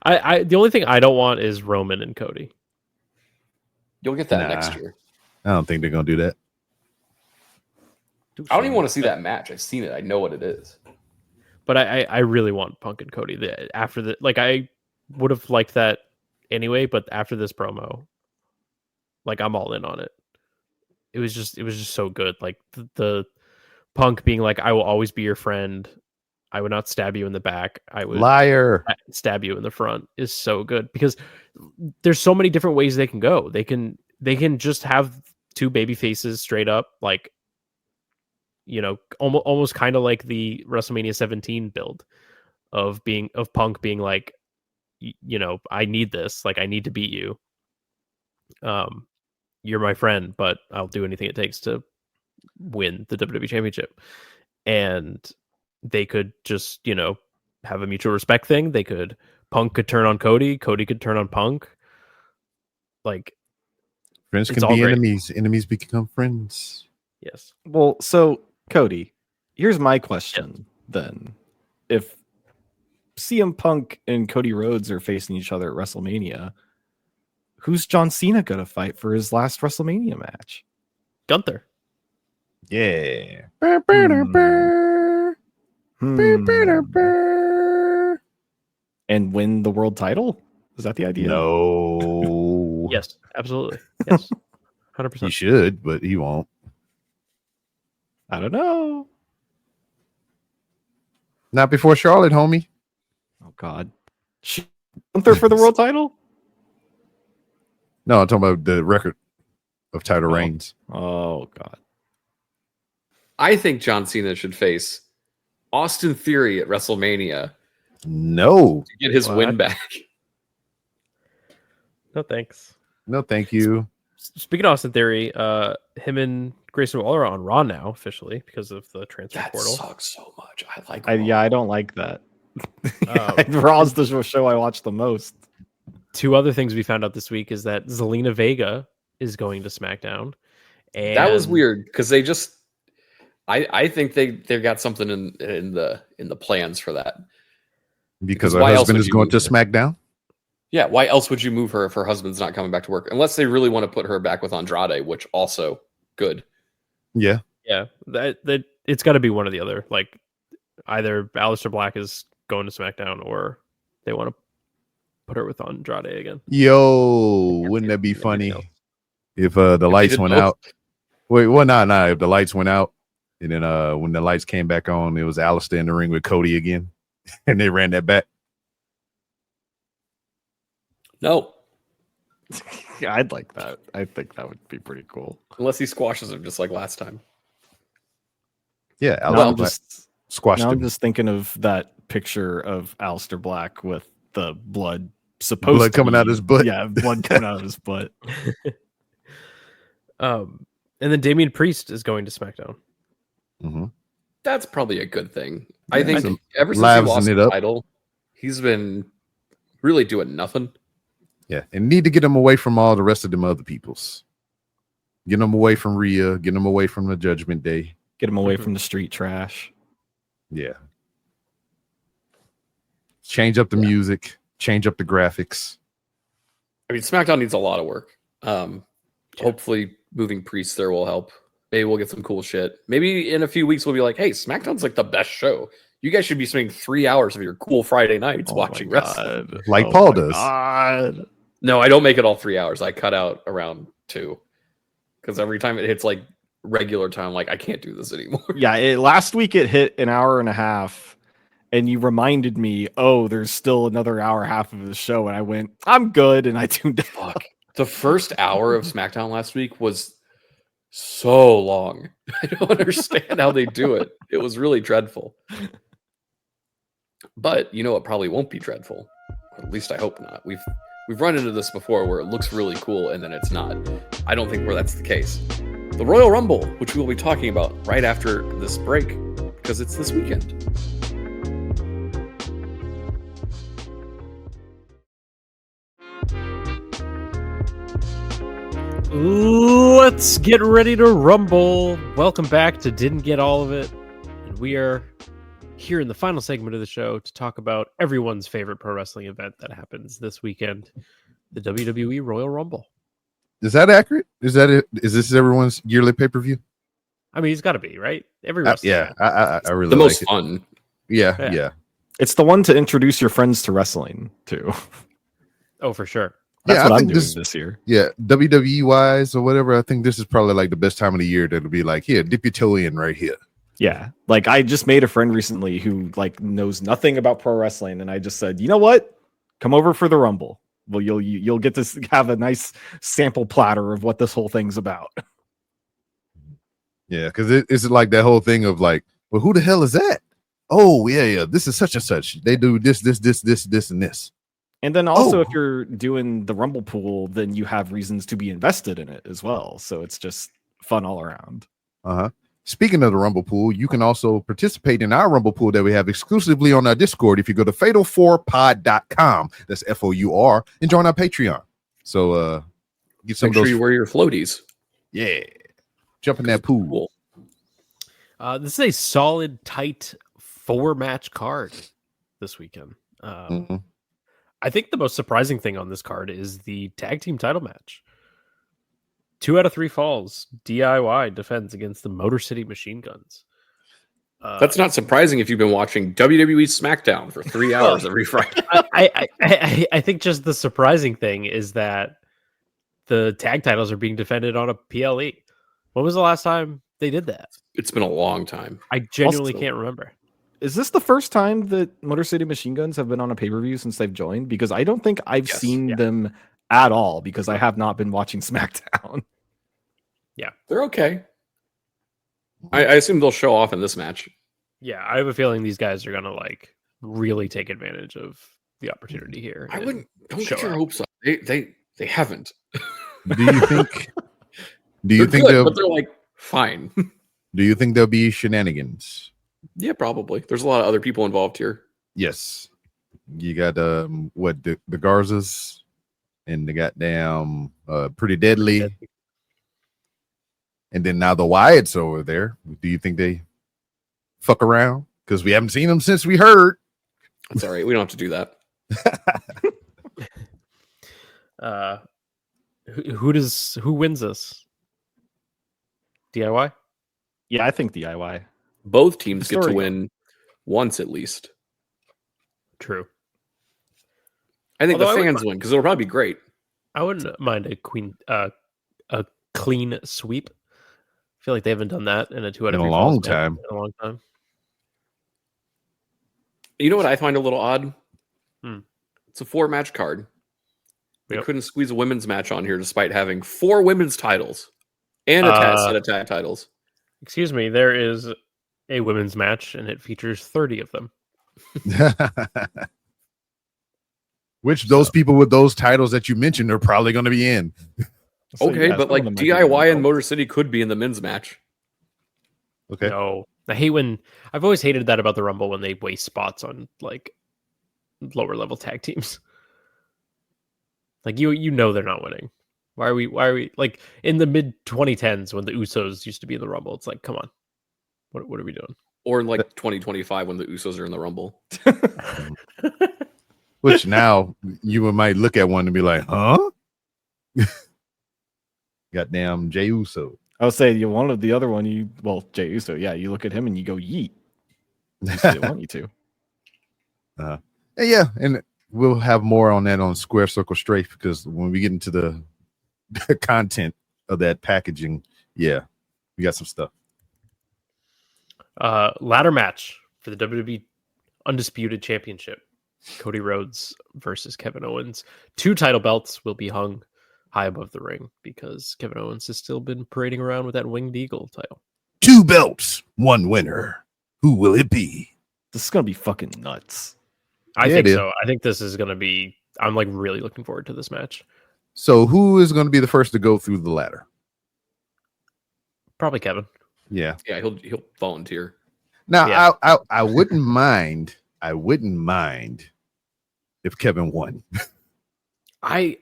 The only thing I don't want is Roman and Cody. You'll get that next year. I don't think they're gonna do that. I don't even want to see that match. I've seen it. I know what it is. But I really want Punk and Cody. I would have liked that anyway, but after this promo, I'm all in on it. It was just so good. Like the Punk being like, "I will always be your friend. I would not stab you in the back. I would stab you in the front," is so good because there's so many different ways they can go. They can just have two baby faces straight up, almost kind of like the WrestleMania 17 build of Punk being like, I need this, like I need to beat you. You're my friend, but I'll do anything it takes to win the WWE Championship. And they could just, have a mutual respect thing. Punk could turn on Cody could turn on Punk. Like, friends can be enemies become friends. Yes. Well, so Cody, here's my question then. If CM Punk and Cody Rhodes are facing each other at WrestleMania, who's John Cena going to fight for his last WrestleMania match? Gunther. Yeah. And win the world title? Is that the idea? No. Yes, absolutely. Yes. 100%. He should, but he won't. I don't know. Not before Charlotte, homie. Oh, God. Gunther for the world title? No, I'm talking about the record of title reigns. Oh, God. I think John Cena should face Austin Theory at WrestleMania. No. To get his win back. No, thanks. No, thank you. Speaking of Austin Theory, him and Grayson Waller are on Raw now officially because of the transfer portal. That sucks so much. I don't like that. Raw's the show I watch the most. Two other things we found out this week is that Zelina Vega is going to SmackDown. And that was weird because they just I think they've got something in the plans for that. Because her husband is going to SmackDown? Yeah, why else would you move her if her husband's not coming back to work? Unless they really want to put her back with Andrade, which also good. Yeah. Yeah, that it's got to be one or the other. Like either Aleister Black is going to SmackDown or they want to put her with Andrade again. Yo, wouldn't that be funny if the lights went out? Wait, well, no. If the lights went out and then when the lights came back on, it was Aleister in the ring with Cody again, and they ran that back. No. Yeah, I'd like that. I think that would be pretty cool. Unless he squashes him just like last time. Yeah, I'm him. just thinking of that picture of Aleister Black with the blood coming out of his butt. Yeah, blood coming out of his butt. And then Damian Priest is going to SmackDown. Mm-hmm. That's probably a good thing. Yeah, I think ever since he lost the title, he's been really doing nothing. Yeah, and need to get him away from all the rest of them other peoples. Get him away from Rhea. Get him away from the Judgment Day. Get him away from the street trash. Yeah. Change up the music. Change up the graphics. I mean, SmackDown needs a lot of work. Hopefully, moving Priest there will help. Maybe we'll get some cool shit. Maybe in a few weeks we'll be like, "Hey, SmackDown's like the best show. You guys should be spending 3 hours of your cool Friday nights watching wrestling, like Paul does." God. No, I don't make it all 3 hours. I cut out around 2 because every time it hits like regular time, like I can't do this anymore. Yeah, last week it hit an hour and a half, and you reminded me, "Oh, there's still another hour and a half of the show," and I went, "I'm good," and I tuned out. Fuck. The first hour of SmackDown last week was so long. I don't understand how they do it. It was really dreadful. But you know, it probably won't be dreadful. At least I hope not. We've run into this before where it looks really cool and then it's not. I don't think where that's the case. The Royal Rumble, which we'll be talking about right after this break, because it's this weekend. Let's get ready to rumble. Welcome back to Didn't Get All of It. And we are here in the final segment of the show to talk about everyone's favorite pro wrestling event that happens this weekend, the WWE Royal Rumble. Is that accurate? Is that it? Is this everyone's yearly pay-per-view? I mean, it's got to be, right? Every wrestling I really the like most it. fun. Yeah. It's the one to introduce your friends to wrestling too. Oh, for sure. That's what I I'm think doing this year. Yeah, WWE wise or whatever. I think this is probably like the best time of the year that'll be like, here, dip your toe in right here. Yeah, like I just made a friend recently who like knows nothing about pro wrestling, and I just said, you know what, come over for the Rumble. Well, you'll get to have a nice sample platter of what this whole thing's about. Yeah, because it's like that whole thing of like, well, who the hell is that? Oh, yeah. This is such and such. They do this, and this. And then also, if you're doing the Rumble pool, then you have reasons to be invested in it as well. So it's just fun all around. Speaking of the Rumble pool, you can also participate in our Rumble pool that we have exclusively on our Discord if you go to fatal4pod.com. That's FOUR, and join our Patreon. So get some Make of those. sure you wear your floaties. Yeah. Jump in that pool. This is a solid, tight 4-match card this weekend. I think the most surprising thing on this card is the tag team title match. 2 out of 3 falls. DIY defends against the Motor City Machine Guns. That's not surprising if you've been watching WWE Smackdown for 3 hours every Friday. I think just the surprising thing is that the tag titles are being defended on a PLE. When was the last time they did that? It's been a long time. I genuinely can't remember. Is this the first time that Motor City Machine Guns have been on a pay-per-view since they've joined? Because I don't think I've seen them at all, because I have not been watching SmackDown. Yeah. They're okay. I assume they'll show off in this match. Yeah, I have a feeling these guys are going to like really take advantage of the opportunity here. Don't get your hopes up. They haven't. Do you think they're good, but they're like fine. Do you think there'll be shenanigans? Yeah, probably. There's a lot of other people involved here. Yes. You got the Garzas and the goddamn Pretty Deadly. And then now the Wyatts over there. Do you think they fuck around? Because we haven't seen them since we heard. That's all right. We don't have to do that. Who wins this? DIY? Yeah, I think DIY. Both teams get to win once at least. True. I think the fans win because it'll probably be great. I wouldn't mind a clean sweep. I feel like they haven't done that in a 2 out of 3 in a long time. In a long time. You know what I find a little odd? It's a 4-match card. They couldn't squeeze a women's match on here despite having 4 women's titles and a set of tag titles. Excuse me, there is a women's match and it features 30 of them. Which those people with those titles that you mentioned are probably going to be in. Okay, but like DIY and Motor City could be in the men's match. Okay. No, I've always hated that about the Rumble when they waste spots on like lower level tag teams. Like you know they're not winning. Why are we like in the mid 2010s when the Usos used to be in the Rumble? It's like, come on, what are we doing? Or in like 2025 when the Usos are in the Rumble. Which now you might look at one and be like, huh? Goddamn Jey Uso. I would say one of the other one, Jey Uso, yeah, you look at him and you go, yeet. They want you to. Yeah, and we'll have more on that on Square Circle Strafe, because when we get into the content of that packaging, we got some stuff. Ladder match for the WWE Undisputed Championship. Cody Rhodes versus Kevin Owens. 2 title belts will be hung high above the ring because Kevin Owens has still been parading around with that Winged Eagle title. 2 belts, 1 winner. Who will it be? This is going to be fucking nuts. I think so. I think this is going to be... I'm like really looking forward to this match. So who is going to be the first to go through the ladder? Probably Kevin. Yeah. Yeah, he'll volunteer. Now, I wouldn't mind. I wouldn't mind if Kevin won. I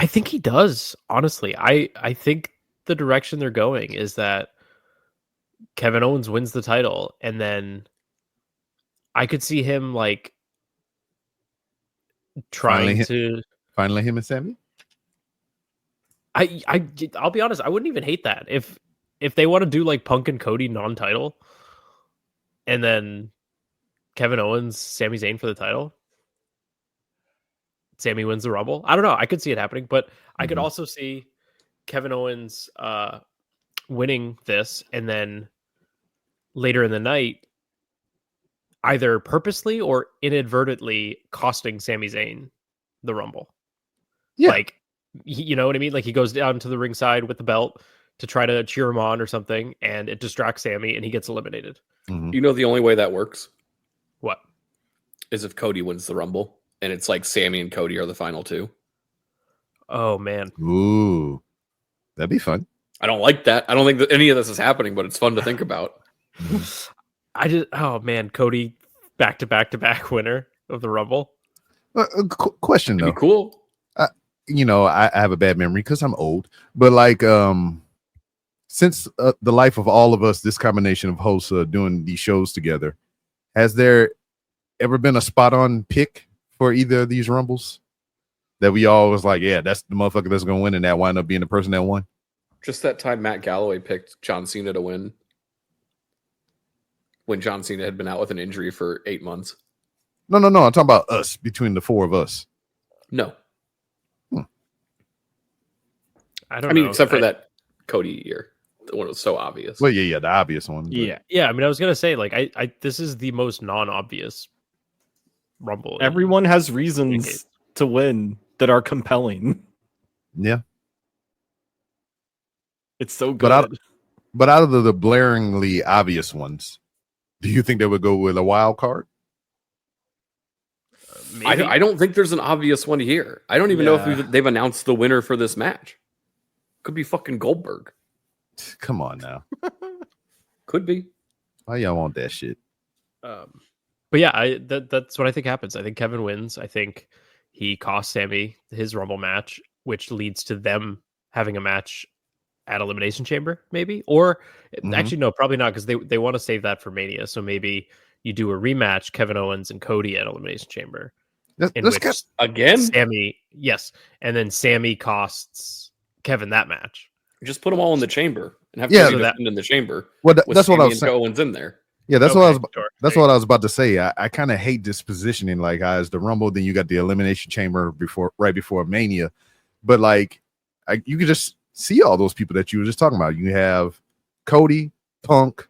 think he does, honestly. I think the direction they're going is that Kevin Owens wins the title, and then I could see him like trying to finally him and Sammy. I'll be honest, I wouldn't even hate that if they want to do like Punk and Cody non-title, and then Kevin Owens, Sami Zayn for the title. Sammy wins the Rumble. I don't know. I could see it happening, but I could also see Kevin Owens winning this, and then later in the night, either purposely or inadvertently costing Sami Zayn the Rumble. Yeah. Like, you know what I mean? Like he goes down to the ringside with the belt, to try to cheer him on or something, and it distracts Sammy, and he gets eliminated. Mhm. You know the only way that works What? is if Cody wins the Rumble, and it's like Sammy and Cody are the final two. Oh man, Ooh, that'd be fun. I don't like that. I don't think that any of this is happening, but it's fun to think about. oh man, Cody back to back winner of the Rumble. Question It'd though, be cool. I have a bad memory because I'm old, but like, since the life of all of us, this combination of hosts doing these shows together, has there ever been a spot on pick for either of these Rumbles that we all was like, yeah, that's the motherfucker that's gonna win, and that wind up being the person that won? Just that time Matt Galloway picked John Cena to win when John Cena had been out with an injury for 8 months. No. I'm talking about us, between the four of us. No. I don't I mean, know. except for that Cody year. The one that was so obvious. Well, yeah, the obvious one. But. Yeah. I mean, I was gonna say like I this is the most non-obvious Rumble. Everyone has reasons to win that are compelling. Yeah. It's so good. But out of the blaringly obvious ones, do you think they would go with a wild card? I don't think there's an obvious one here. I don't even know if they've announced the winner for this match. Could be fucking Goldberg. Come on now. Could be. Why y'all want that shit? But yeah, that's what I think happens. I think Kevin wins. I think he costs Sammy his Rumble match, which leads to them having a match at Elimination Chamber, maybe. Or actually, no, probably not, because they want to save that for Mania. So maybe you do a rematch, Kevin Owens and Cody at Elimination Chamber. Again? Sammy, yes. And then Sammy costs Kevin that match. Just put them all in the chamber and have Cody defend in the chamber. Well, that's what I was saying. Owens in there. Yeah, that's what I was. Sure. That's what I was about to say. I kind of hate this positioning. Like, as the Rumble, then you got the Elimination Chamber right before Mania, but like, you could just see all those people that you were just talking about. You have Cody, Punk,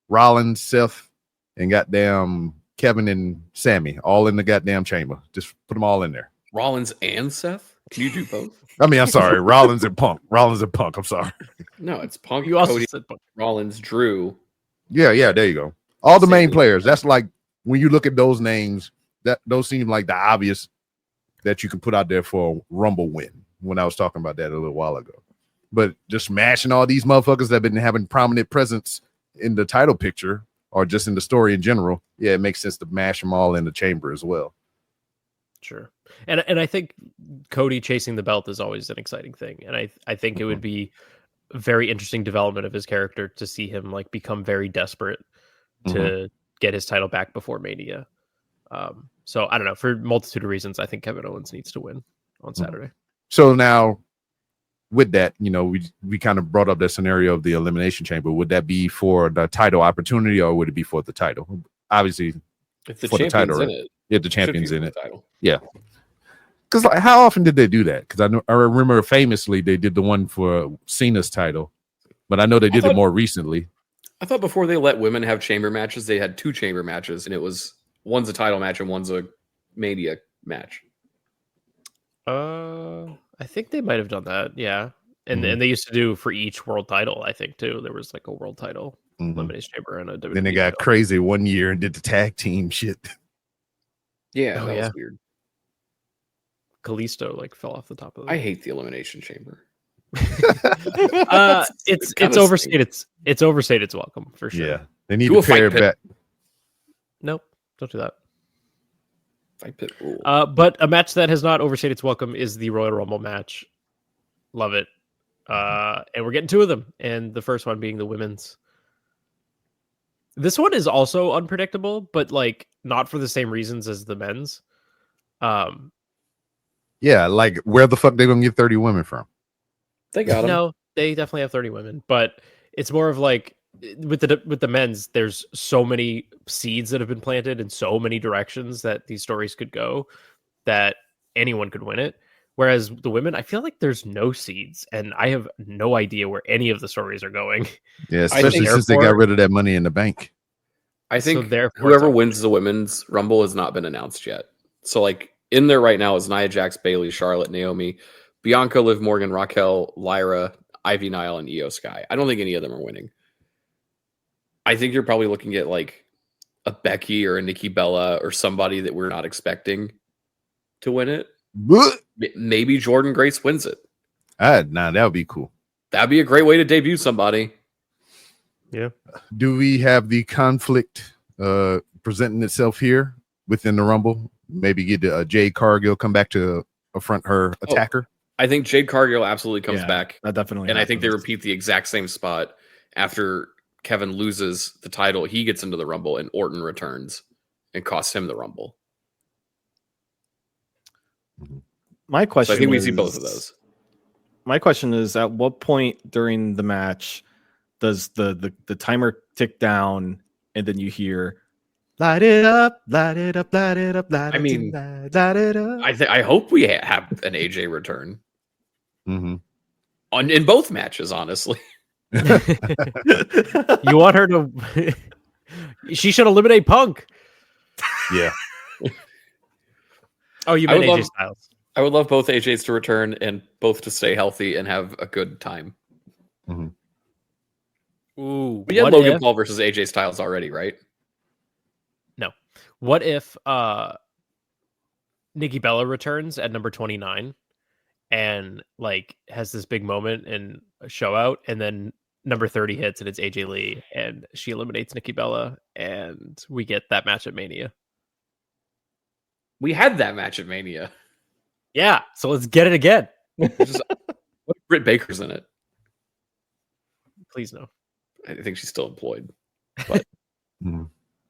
Rollins, Seth, and goddamn Kevin and Sammy all in the goddamn chamber. Just put them all in there. Rollins and Seth? Can you do both? I mean, I'm sorry, Rollins and Punk. I'm sorry. No, it's Punk. You also Cody, said Punk. Rollins, Drew. Yeah, there you go. All the main players. That's like, when you look at those names, those seem like the obvious that you can put out there for a Rumble win. When I was talking about that a little while ago, but just mashing all these motherfuckers that have been having prominent presence in the title picture or just in the story in general, yeah, it makes sense to mash them all in the chamber as well. Sure. And I think Cody chasing the belt is always an exciting thing. And I think it would be a very interesting development of his character to see him like become very desperate to get his title back before Mania. So I don't know, for a multitude of reasons, I think Kevin Owens needs to win on Saturday. So now with that, we kind of brought up that scenario of the Elimination Chamber. Would that be for the title opportunity or would it be for the title? Obviously, if the for the title, in it. If the champion's in it. Title. Yeah. Because like, how often did they do that? Because I remember famously they did the one for Cena's title, but I know they did it more recently. I thought before they let women have chamber matches, they had 2 chamber matches, and it was one's a title match and one's a Mania match. I think they might have done that, yeah. And they used to do for each world title, I think, too. There was like a world title Elimination Chamber and a WWE. Then they got crazy one year and did the tag team shit. Yeah, that was weird. Kalisto like fell off the top of the I hate the Elimination Chamber. It's overstated. It's overstated its welcome for sure. Yeah, they need to pare it back. Nope, don't do that. Fight pit rule. But a match that has not overstayed its welcome is the Royal Rumble match. Love it. And we're getting 2 of them, and the first one being the women's. This one is also unpredictable, but like not for the same reasons as the men's. Yeah, like where the fuck they gonna get 30 women from? They got them. No, they definitely have 30 women, but it's more of like with the men's, there's so many seeds that have been planted in so many directions that these stories could go that anyone could win it. Whereas the women, I feel like there's no seeds, and I have no idea where any of the stories are going. Yeah, especially since they got rid of that Money in the Bank. I think whoever wins the women's Rumble has not been announced yet. So like in there right now is Nia Jax, Bayley, Charlotte, Naomi, Bianca, Liv Morgan, Raquel, Lyra, Ivy Nile and Io Sky. I don't think any of them are winning. I think you're probably looking at like a Becky or a Nikki Bella or somebody that we're not expecting to win it. Maybe Jordan Grace wins it. That would be cool. That'd be a great way to debut somebody. Yeah. Do we have the conflict presenting itself here within the Rumble? Maybe get Jade Cargill come back to affront her attacker. I think Jade Cargill absolutely comes back. That definitely. And happens. I think they repeat the exact same spot after Kevin loses the title. He gets into the Rumble and Orton returns and costs him the Rumble. My question. So I think we see both of those. My question is: at what point during the match does the timer tick down, and then you hear "Light it up, light it up, light it up, light it up"? Light it up. I hope we have an AJ return in both matches. Honestly, You want her to? She should eliminate Punk. Yeah. Oh, you meant AJ Styles. I would love both AJs to return and both to stay healthy and have a good time. Ooh, But you had Logan Paul versus AJ Styles already, right? No. What if Nikki Bella returns at number 29 and like has this big moment and a show out, and then number 30 hits and it's AJ Lee and she eliminates Nikki Bella and we get that match at Mania? We had that match at Mania. Yeah, so let's get it again. What if Britt Baker's in it? Please no. I think she's still employed, but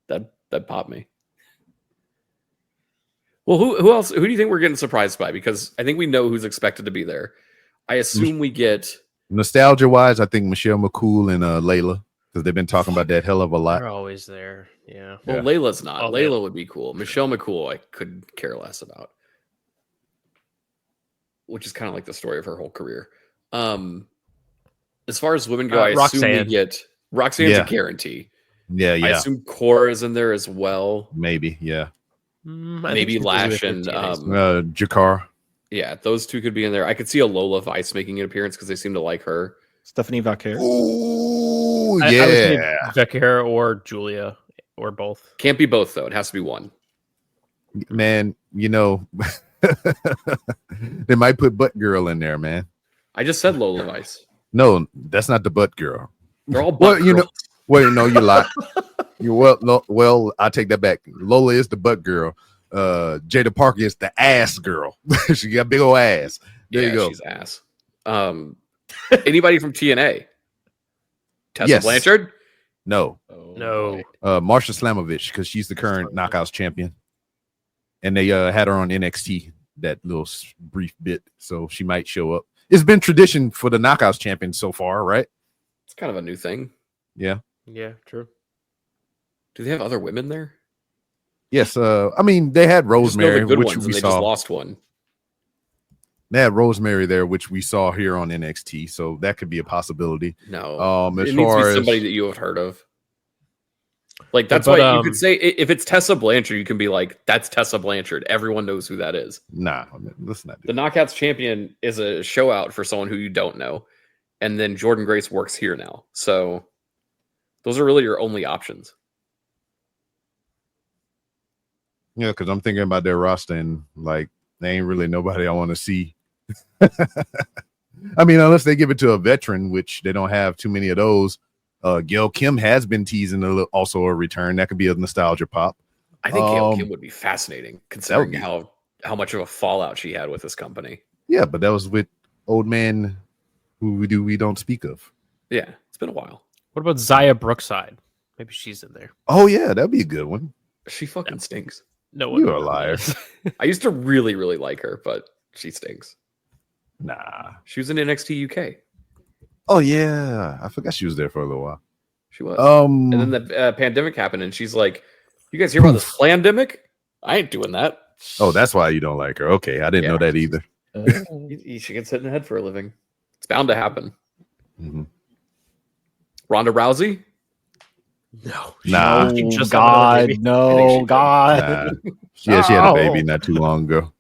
that popped me. Well, who else? Who do you think we're getting surprised by? Because I think we know who's expected to be there. I assume we get nostalgia wise. I think Michelle McCool and Layla, because they've been talking about that hell of a lot. They're always there. Yeah. Well, Layla's not. Layla would be cool. Michelle McCool, I could care less about. Which is kind of like the story of her whole career. As far as women go, I assume we get Roxanne's a guarantee. Yeah. I assume Cora is in there as well. Maybe, yeah. Maybe Lash and Jakar. Yeah, those two could be in there. I could see a Lola Vice making an appearance because they seem to like her. Stephanie Vaquer. Oh, I would say Vaquer or Julia or both. Can't be both though. It has to be one. Man, you know, they might put Butt Girl in there, man. I just said Lola Vice. No, that's not the Butt Girl. They're all butt girls. You know, you lie. Well, I take that back. Lola is the butt girl. Jada Parker is the ass girl. She got big old ass. There you go. She's ass. Anybody from TNA? Tessa Blanchard? No. No. Marsha Slamovich, because she's the current Knockouts champion. And they had her on NXT that little brief bit, so she might show up. It's been tradition for the Knockouts champion so far, right? It's kind of a new thing. Yeah. Yeah, true. Do they have other women there? Yes. I mean, they had Rosemary, which we saw. Just lost one. They had Rosemary there, which we saw here on NXT, so that could be a possibility. No, as it needs far to be as somebody that you have heard of. Like that's why you could say if it's Tessa Blanchard, you can be like, "That's Tessa Blanchard." Everyone knows who that is. Nah, let's not. The Knockouts champion is a show out for someone who you don't know, and then Jordan Grace works here now, so those are really your only options. Yeah, because I'm thinking about their roster and like they ain't really nobody I want to see. I mean, unless they give it to a veteran, which they don't have too many of those. Gail Kim has been teasing also a return. That could be a nostalgia pop. I think Gail Kim would be fascinating, considering how much of a fallout she had with this company. Yeah, but that was with old man who we don't speak of. Yeah, it's been a while. What about Zaya Brookside? Maybe she's in there. Oh yeah, that'd be a good one. She fucking stinks. No one. You're a liar. I used to really, really like her, but she stinks. Nah, she was in NXT UK. Oh yeah, I forgot she was there for a little while. She was. And then the pandemic happened, and she's like, "You guys hear about this pandemic? I ain't doing that." Oh, that's why you don't like her. Okay, I didn't know that either. She gets hit in the head for a living. It's bound to happen. Mm-hmm. Ronda Rousey? No, nah. God. Nah. She had a baby not too long ago.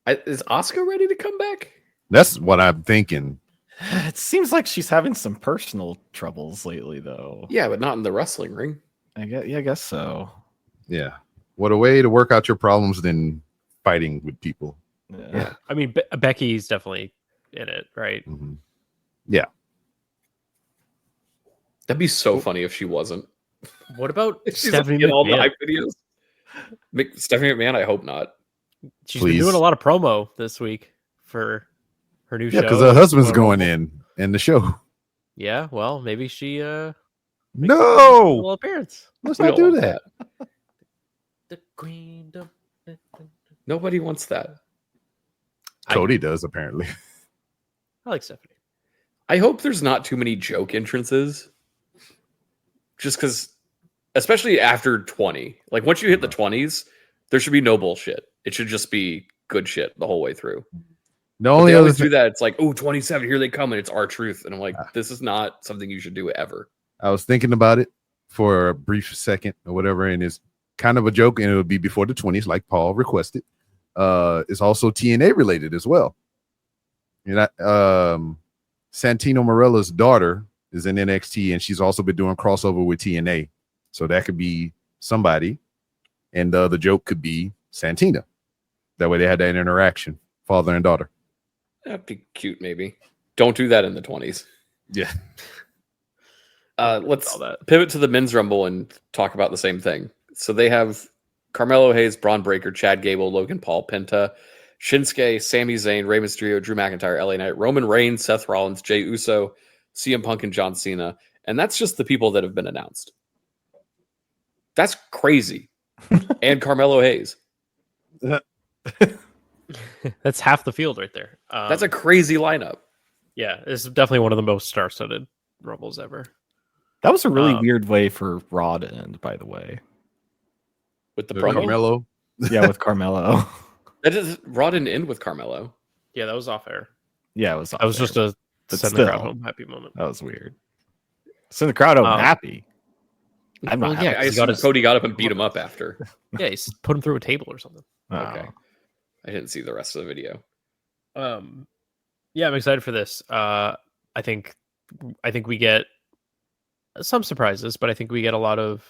Is Asuka ready to come back? That's what I'm thinking. It seems like she's having some personal troubles lately, though. Yeah, but not in the wrestling ring. I guess so. Yeah. What a way to work out your problems than fighting with people. Yeah. I mean, Becky's definitely in it, right? Mm-hmm. Yeah. That'd be so funny if she wasn't. What about She's Stephanie in all the McMahon? hype videos. Stephanie McMahon, I hope not. She's been doing a lot of promo this week for her new show. Yeah, because her husband's going in the show. Yeah, well, maybe she no, little appearance. Let's not do that. The queen. Nobody wants that. Cody does apparently. I like Stephanie. I hope there's not too many joke entrances. Just because, especially after 20, like once you hit the 20s, there should be no bullshit. It should just be good shit the whole way through. The only they other always do that. It's like, oh, 27, here they come, and it's R-Truth. And I'm like, this is not something you should do ever. I was thinking about it for a brief second or whatever, and it's kind of a joke, and it would be before the 20s, like Paul requested. It's also TNA related as well. You know, Santino Marella's daughter is in NXT, and she's also been doing crossover with TNA. So that could be somebody, and the joke could be Santina. That way they had that interaction, father and daughter. That'd be cute, maybe. Don't do that in the 20s. Yeah. Let's pivot to the men's rumble and talk about the same thing. So they have Carmelo Hayes, Braun Breaker, Chad Gable, Logan Paul, Penta, Shinsuke, Sami Zayn, Rey Mysterio, Drew McIntyre, LA Knight, Roman Reigns, Seth Rollins, Jey Uso, CM Punk, and John Cena. And that's just the people that have been announced. That's crazy. And Carmelo Hayes. That's half the field right there. That's a crazy lineup. Yeah, it's definitely one of the most star-studded rumbles ever. That was a really weird way for Raw to end, by the way. With the promo? Carmelo? Yeah, with Carmelo. Raw didn't end with Carmelo. Yeah, that was off air. Yeah, it was off That was air, just a but send still, the crowd home happy moment. That was weird. Send the crowd home happy. I'm not happy. I assume Cody got up and beat him up after. Yeah, he's put him through a table or something. Okay. I didn't see the rest of the video. Yeah, I'm excited for this. I think we get some surprises, but I think we get a lot of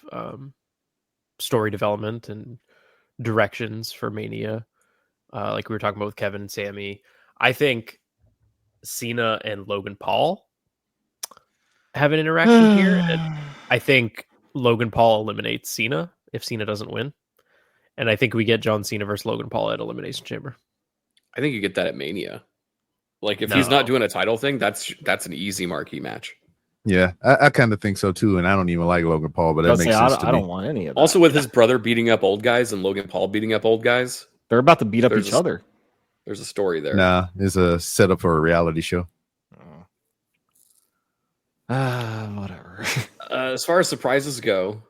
story development and directions for Mania. Like we were talking about with Kevin and Sammy. I think Cena and Logan Paul have an interaction here. And I think Logan Paul eliminates Cena if Cena doesn't win. And I think we get John Cena versus Logan Paul at Elimination Chamber. I think you get that at Mania. Like if he's not doing a title thing, that's an easy marquee match. Yeah, I kind of think so too, and I don't even like Logan Paul, but that makes sense to me. I don't want any of that. Also, with his brother beating up old guys and Logan Paul beating up old guys, they're about to beat up each other. There's a story there. Nah, it's a setup for a reality show. Whatever. As far as surprises go,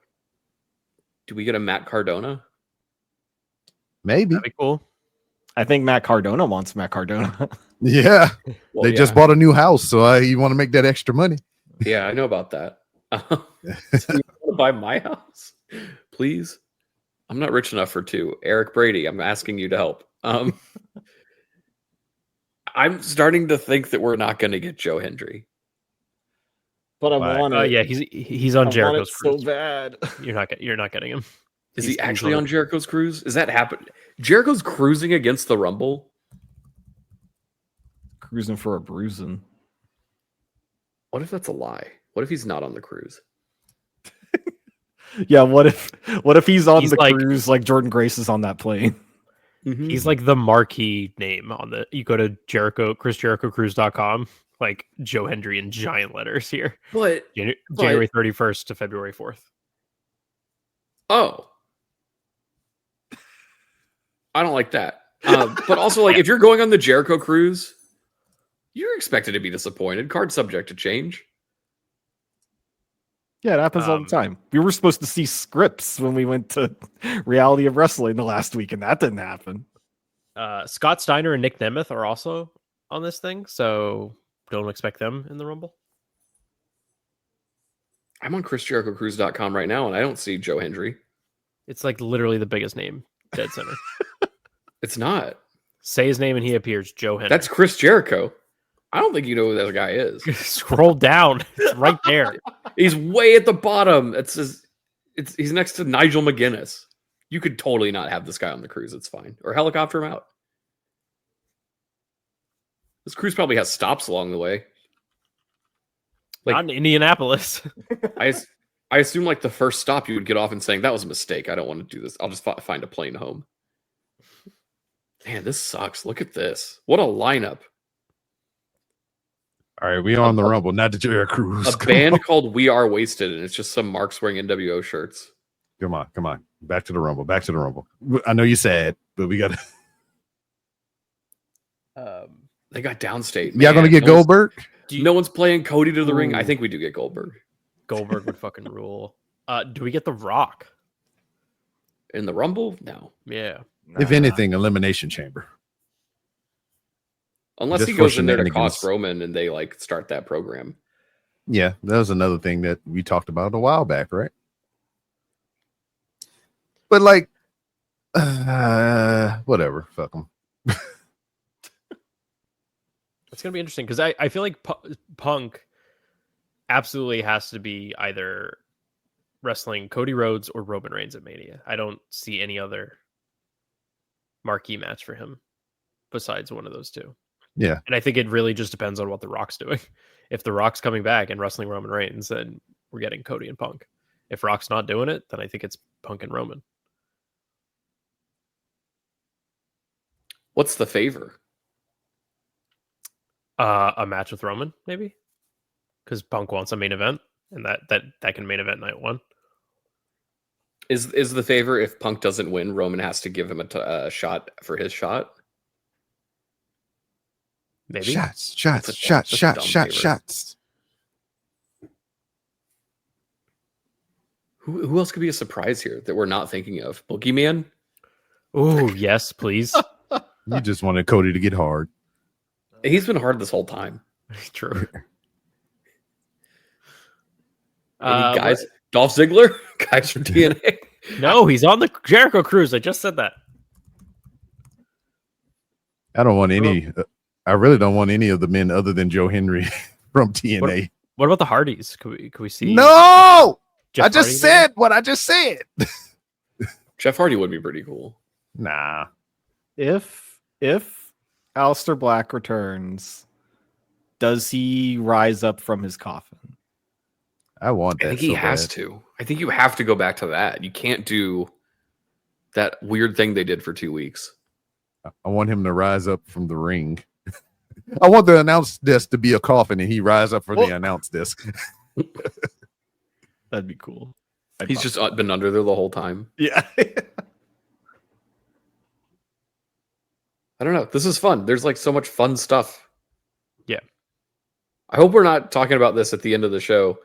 do we get a Matt Cardona? Maybe. That'd be cool. I think Matt Cardona wants Matt Cardona. Yeah. Well, they just bought a new house, so you want to make that extra money. Yeah, I know about that. So you want to buy my house? Please? I'm not rich enough for two. Eric Brady, I'm asking you to help. I'm starting to think that we're not going to get Joe Hendry. But I want it. Yeah, he's on Jericho's cruise. So bad. You're not getting him. Is he actually on Jericho's cruise? Is that happening? Jericho's cruising against the Rumble? Cruising for a bruising. What if that's a lie? What if he's not on the cruise? Yeah, what if he's on the cruise like Jordan Grace is on that plane? Mm-hmm. He's like the marquee name on the. You go to ChrisJerichoCruise.com, like Joe Hendry in giant letters here. But January 31st to February 4th. Oh, I don't like that. But also, like, if you're going on the Jericho cruise, you're expected to be disappointed. Card subject to change. Yeah, it happens all the time. We were supposed to see scripts when we went to Reality of Wrestling the last week, and that didn't happen. Scott Steiner and Nick Nemeth are also on this thing, so don't expect them in the Rumble. I'm on ChrisJerichoCruise.com right now, and I don't see Joe Hendry. It's like literally the biggest name, dead center. It's not. Say his name and he appears, Joe Hendry. That's Chris Jericho. I don't think you know who that guy is. Scroll down. It's right there. He's way at the bottom. He's next to Nigel McGuinness. You could totally not have this guy on the cruise. It's fine. Or helicopter him out. This cruise probably has stops along the way. Like, not in Indianapolis. I assume like the first stop you would get off and saying, that was a mistake. I don't want to do this. I'll just find a plane home. Man, this sucks. Look at this. What a lineup. All right, we on the Rumble, not the Jericho Cruise. A band called We Are Wasted, and it's just some marks wearing NWO shirts. Come on. Back to the Rumble. I know you're sad, but we got to... They got downstate. Y'all gonna get Goldberg? No one's playing Cody to the ring. I think we do get Goldberg. Goldberg would fucking rule. Do we get The Rock? In the Rumble? No. Yeah. If anything, Elimination Chamber. Unless Just he goes in there to shenanigans. cost Roman and they like start that program. Yeah, that was another thing that we talked about a while back, right? But like, whatever, fuck them. It's gonna be interesting because I feel like Punk absolutely has to be either wrestling Cody Rhodes or Roman Reigns at Mania. I don't see any other marquee match for him besides one of those two. Yeah. And I think it really just depends on what The Rock's doing. If The Rock's coming back and wrestling Roman Reigns, then we're getting Cody and Punk. If Rock's not doing it, then I think it's Punk and Roman. What's the favor? A match with Roman, maybe? Because Punk wants a main event, and that can main event night one. Is the favor if Punk doesn't win, Roman has to give him a shot for his shot? Maybe. Shots. Who else could be a surprise here that we're not thinking of? Boogeyman? Oh, yes, please. You just wanted Cody to get hard. He's been hard this whole time. True. Guys, Dolph Ziggler? Guys from TNA? No, he's on the Jericho Cruise. I just said that. I don't want any. I really don't want any of the men other than Joe Henry from TNA. What about the Hardys? Could we see? No, Jeff I just Hardy said what I just said. Jeff Hardy would be pretty cool. Nah. If Aleister Black returns, does he rise up from his coffin? I want that. I think he has to. I think you have to go back to that. You can't do that weird thing they did for 2 weeks. I want him to rise up from the ring. I want the announce desk to be a coffin and he rise up from the announce desk. That'd be cool. He's just been under there the whole time. Yeah. I don't know. This is fun. There's like so much fun stuff. Yeah. I hope we're not talking about this at the end of the show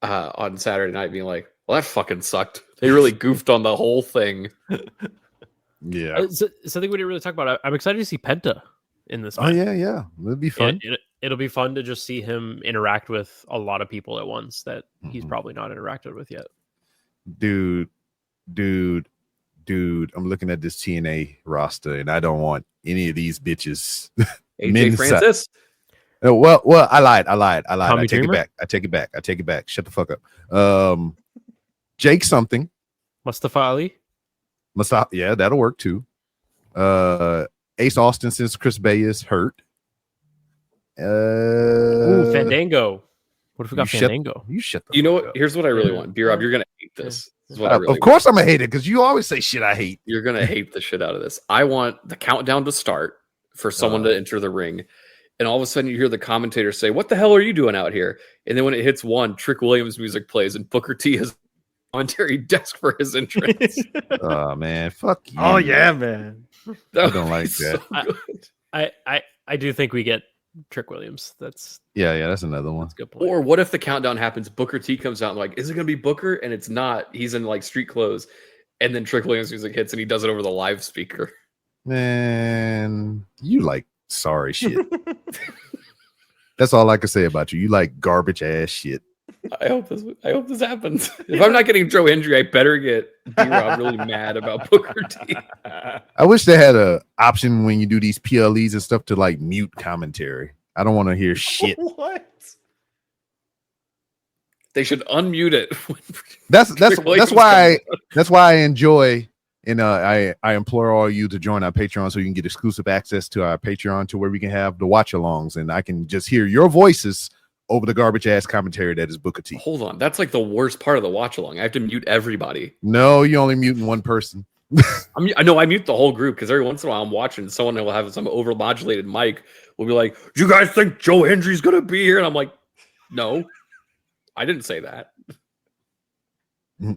on Saturday night being like, well, that fucking sucked. They really goofed on the whole thing. Yeah. Something we didn't really talk about. I'm excited to see Penta in this Oh, match. yeah. It'll be fun. It'll be fun to just see him interact with a lot of people at once that he's probably not interacted with yet. Dude, I'm looking at this TNA roster and I don't want any of these bitches. AJ Francis? Well, I lied. Tommy I take Dreamer? it back. Shut the fuck up. Jake something. Mustafa Ali? Yeah, that'll work too. Ace Austin since Chris Bay is hurt. Ooh, Fandango. What if we got Fandango? You shut the You know fuck what? up. Here's what I really want. B-Rob, you're going to hate this. This is what I really Of course I'm going to hate it because you always say shit I hate. You're going to hate the shit out of this. I want the countdown to start for someone to enter the ring. And all of a sudden you hear the commentator say, what the hell are you doing out here? And then when it hits one, Trick Williams music plays and Booker T has commentary desk for his entrance. Oh, man. Fuck you. Oh, yeah, man. I don't like that. So I do think we get Trick Williams. That's That's another one. a good point. Or what if the countdown happens? Booker T comes out and like, is it going to be Booker? And it's not. He's in like street clothes. And then Trick Williams music hits and he does it over the live speaker. Man, you like sorry shit. That's all I can say about you. You like garbage ass shit. I hope this happens. If I'm not getting Joe Hendry, I better get D-Rob really mad about Booker T. I wish they had a option when you do these PLEs and stuff to like mute commentary. I don't want to hear shit. What? They should unmute it. That's why I enjoy, and I implore all you to join our Patreon so you can get exclusive access to our Patreon to where we can have the watch alongs and I can just hear your voices over the garbage ass commentary that is Booker T. Hold on, that's like the worst part of the watch along. I have to mute everybody. No, you only muting one person. I know I mute the whole group because every once in a while I'm watching someone that will have some overmodulated mic will be like, "Do you guys think Joe Hendry's gonna be here?" And I'm like, "No, I didn't say that." You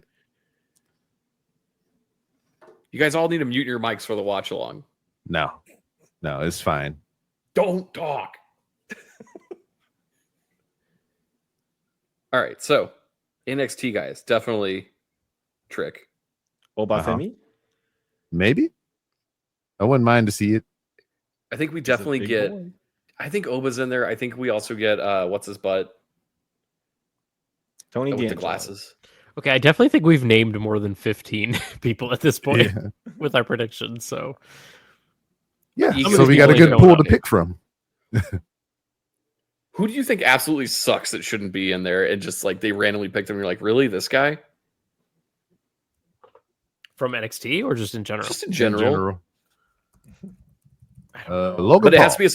guys all need to mute your mics for the watch along. No, it's fine. Don't talk. All right, so NXT guys, definitely Trick. Obafemi? Maybe. I wouldn't mind to see it. I think we definitely get. Boy. I think Oba's in there. I think we also get what's his butt? Tony with D'Angelo. The glasses. Okay, I definitely think we've named more than 15 people at this point with our predictions. So yeah, so we got a good pool to pick from. Who do you think absolutely sucks that shouldn't be in there and just like they randomly picked him? And you're like, really, this guy? From NXT or just in general? Just in general. Logan but it Paul. has to be.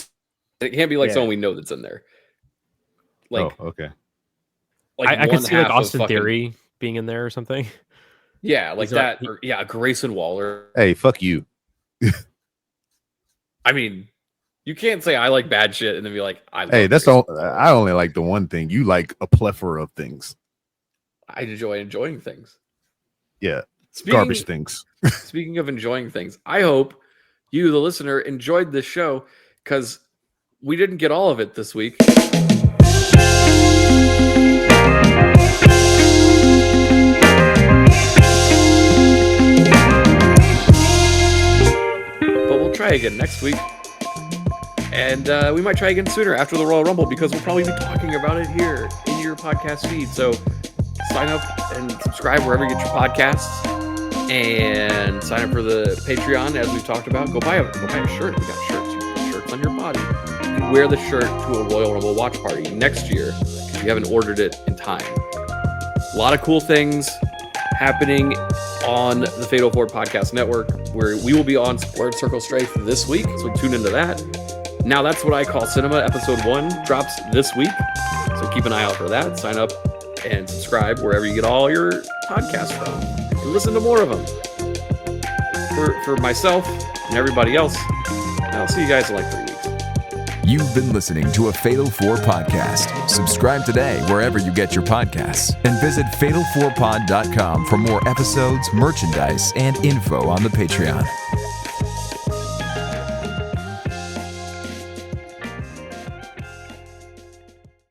It can't be like someone we know that's in there. Like, okay. Like I could see like Austin Theory being in there or something. Yeah, like that. Or, Grayson Waller. Hey, fuck you. I mean, you can't say I like bad shit and then be like, I only like the one thing. You like a plethora of things. I enjoy enjoying things. Yeah. Garbage things. Speaking of enjoying things, I hope you, the listener, enjoyed this show because we didn't get all of it this week. But we'll try again next week. And we might try again sooner after the Royal Rumble because we'll probably be talking about it here in your podcast feed. So sign up and subscribe wherever you get your podcasts. And sign up for the Patreon, as we've talked about. Go buy a shirt. We got shirts. You can put shirts on your body. You can wear the shirt to a Royal Rumble watch party next year if you haven't ordered it in time. A lot of cool things happening on the Fatal 4 Podcast Network, where we will be on Squared Circle Strafe this week, so tune into that. Now That's What I Call Cinema, episode 1 drops this week, so keep an eye out for that. Sign up and subscribe wherever you get all your podcasts from. And listen to more of them. For myself and everybody else, and I'll see you guys in like 3 weeks. You've been listening to a Fatal 4 podcast. Subscribe today wherever you get your podcasts and visit fatal4pod.com for more episodes, merchandise, and info on the Patreon.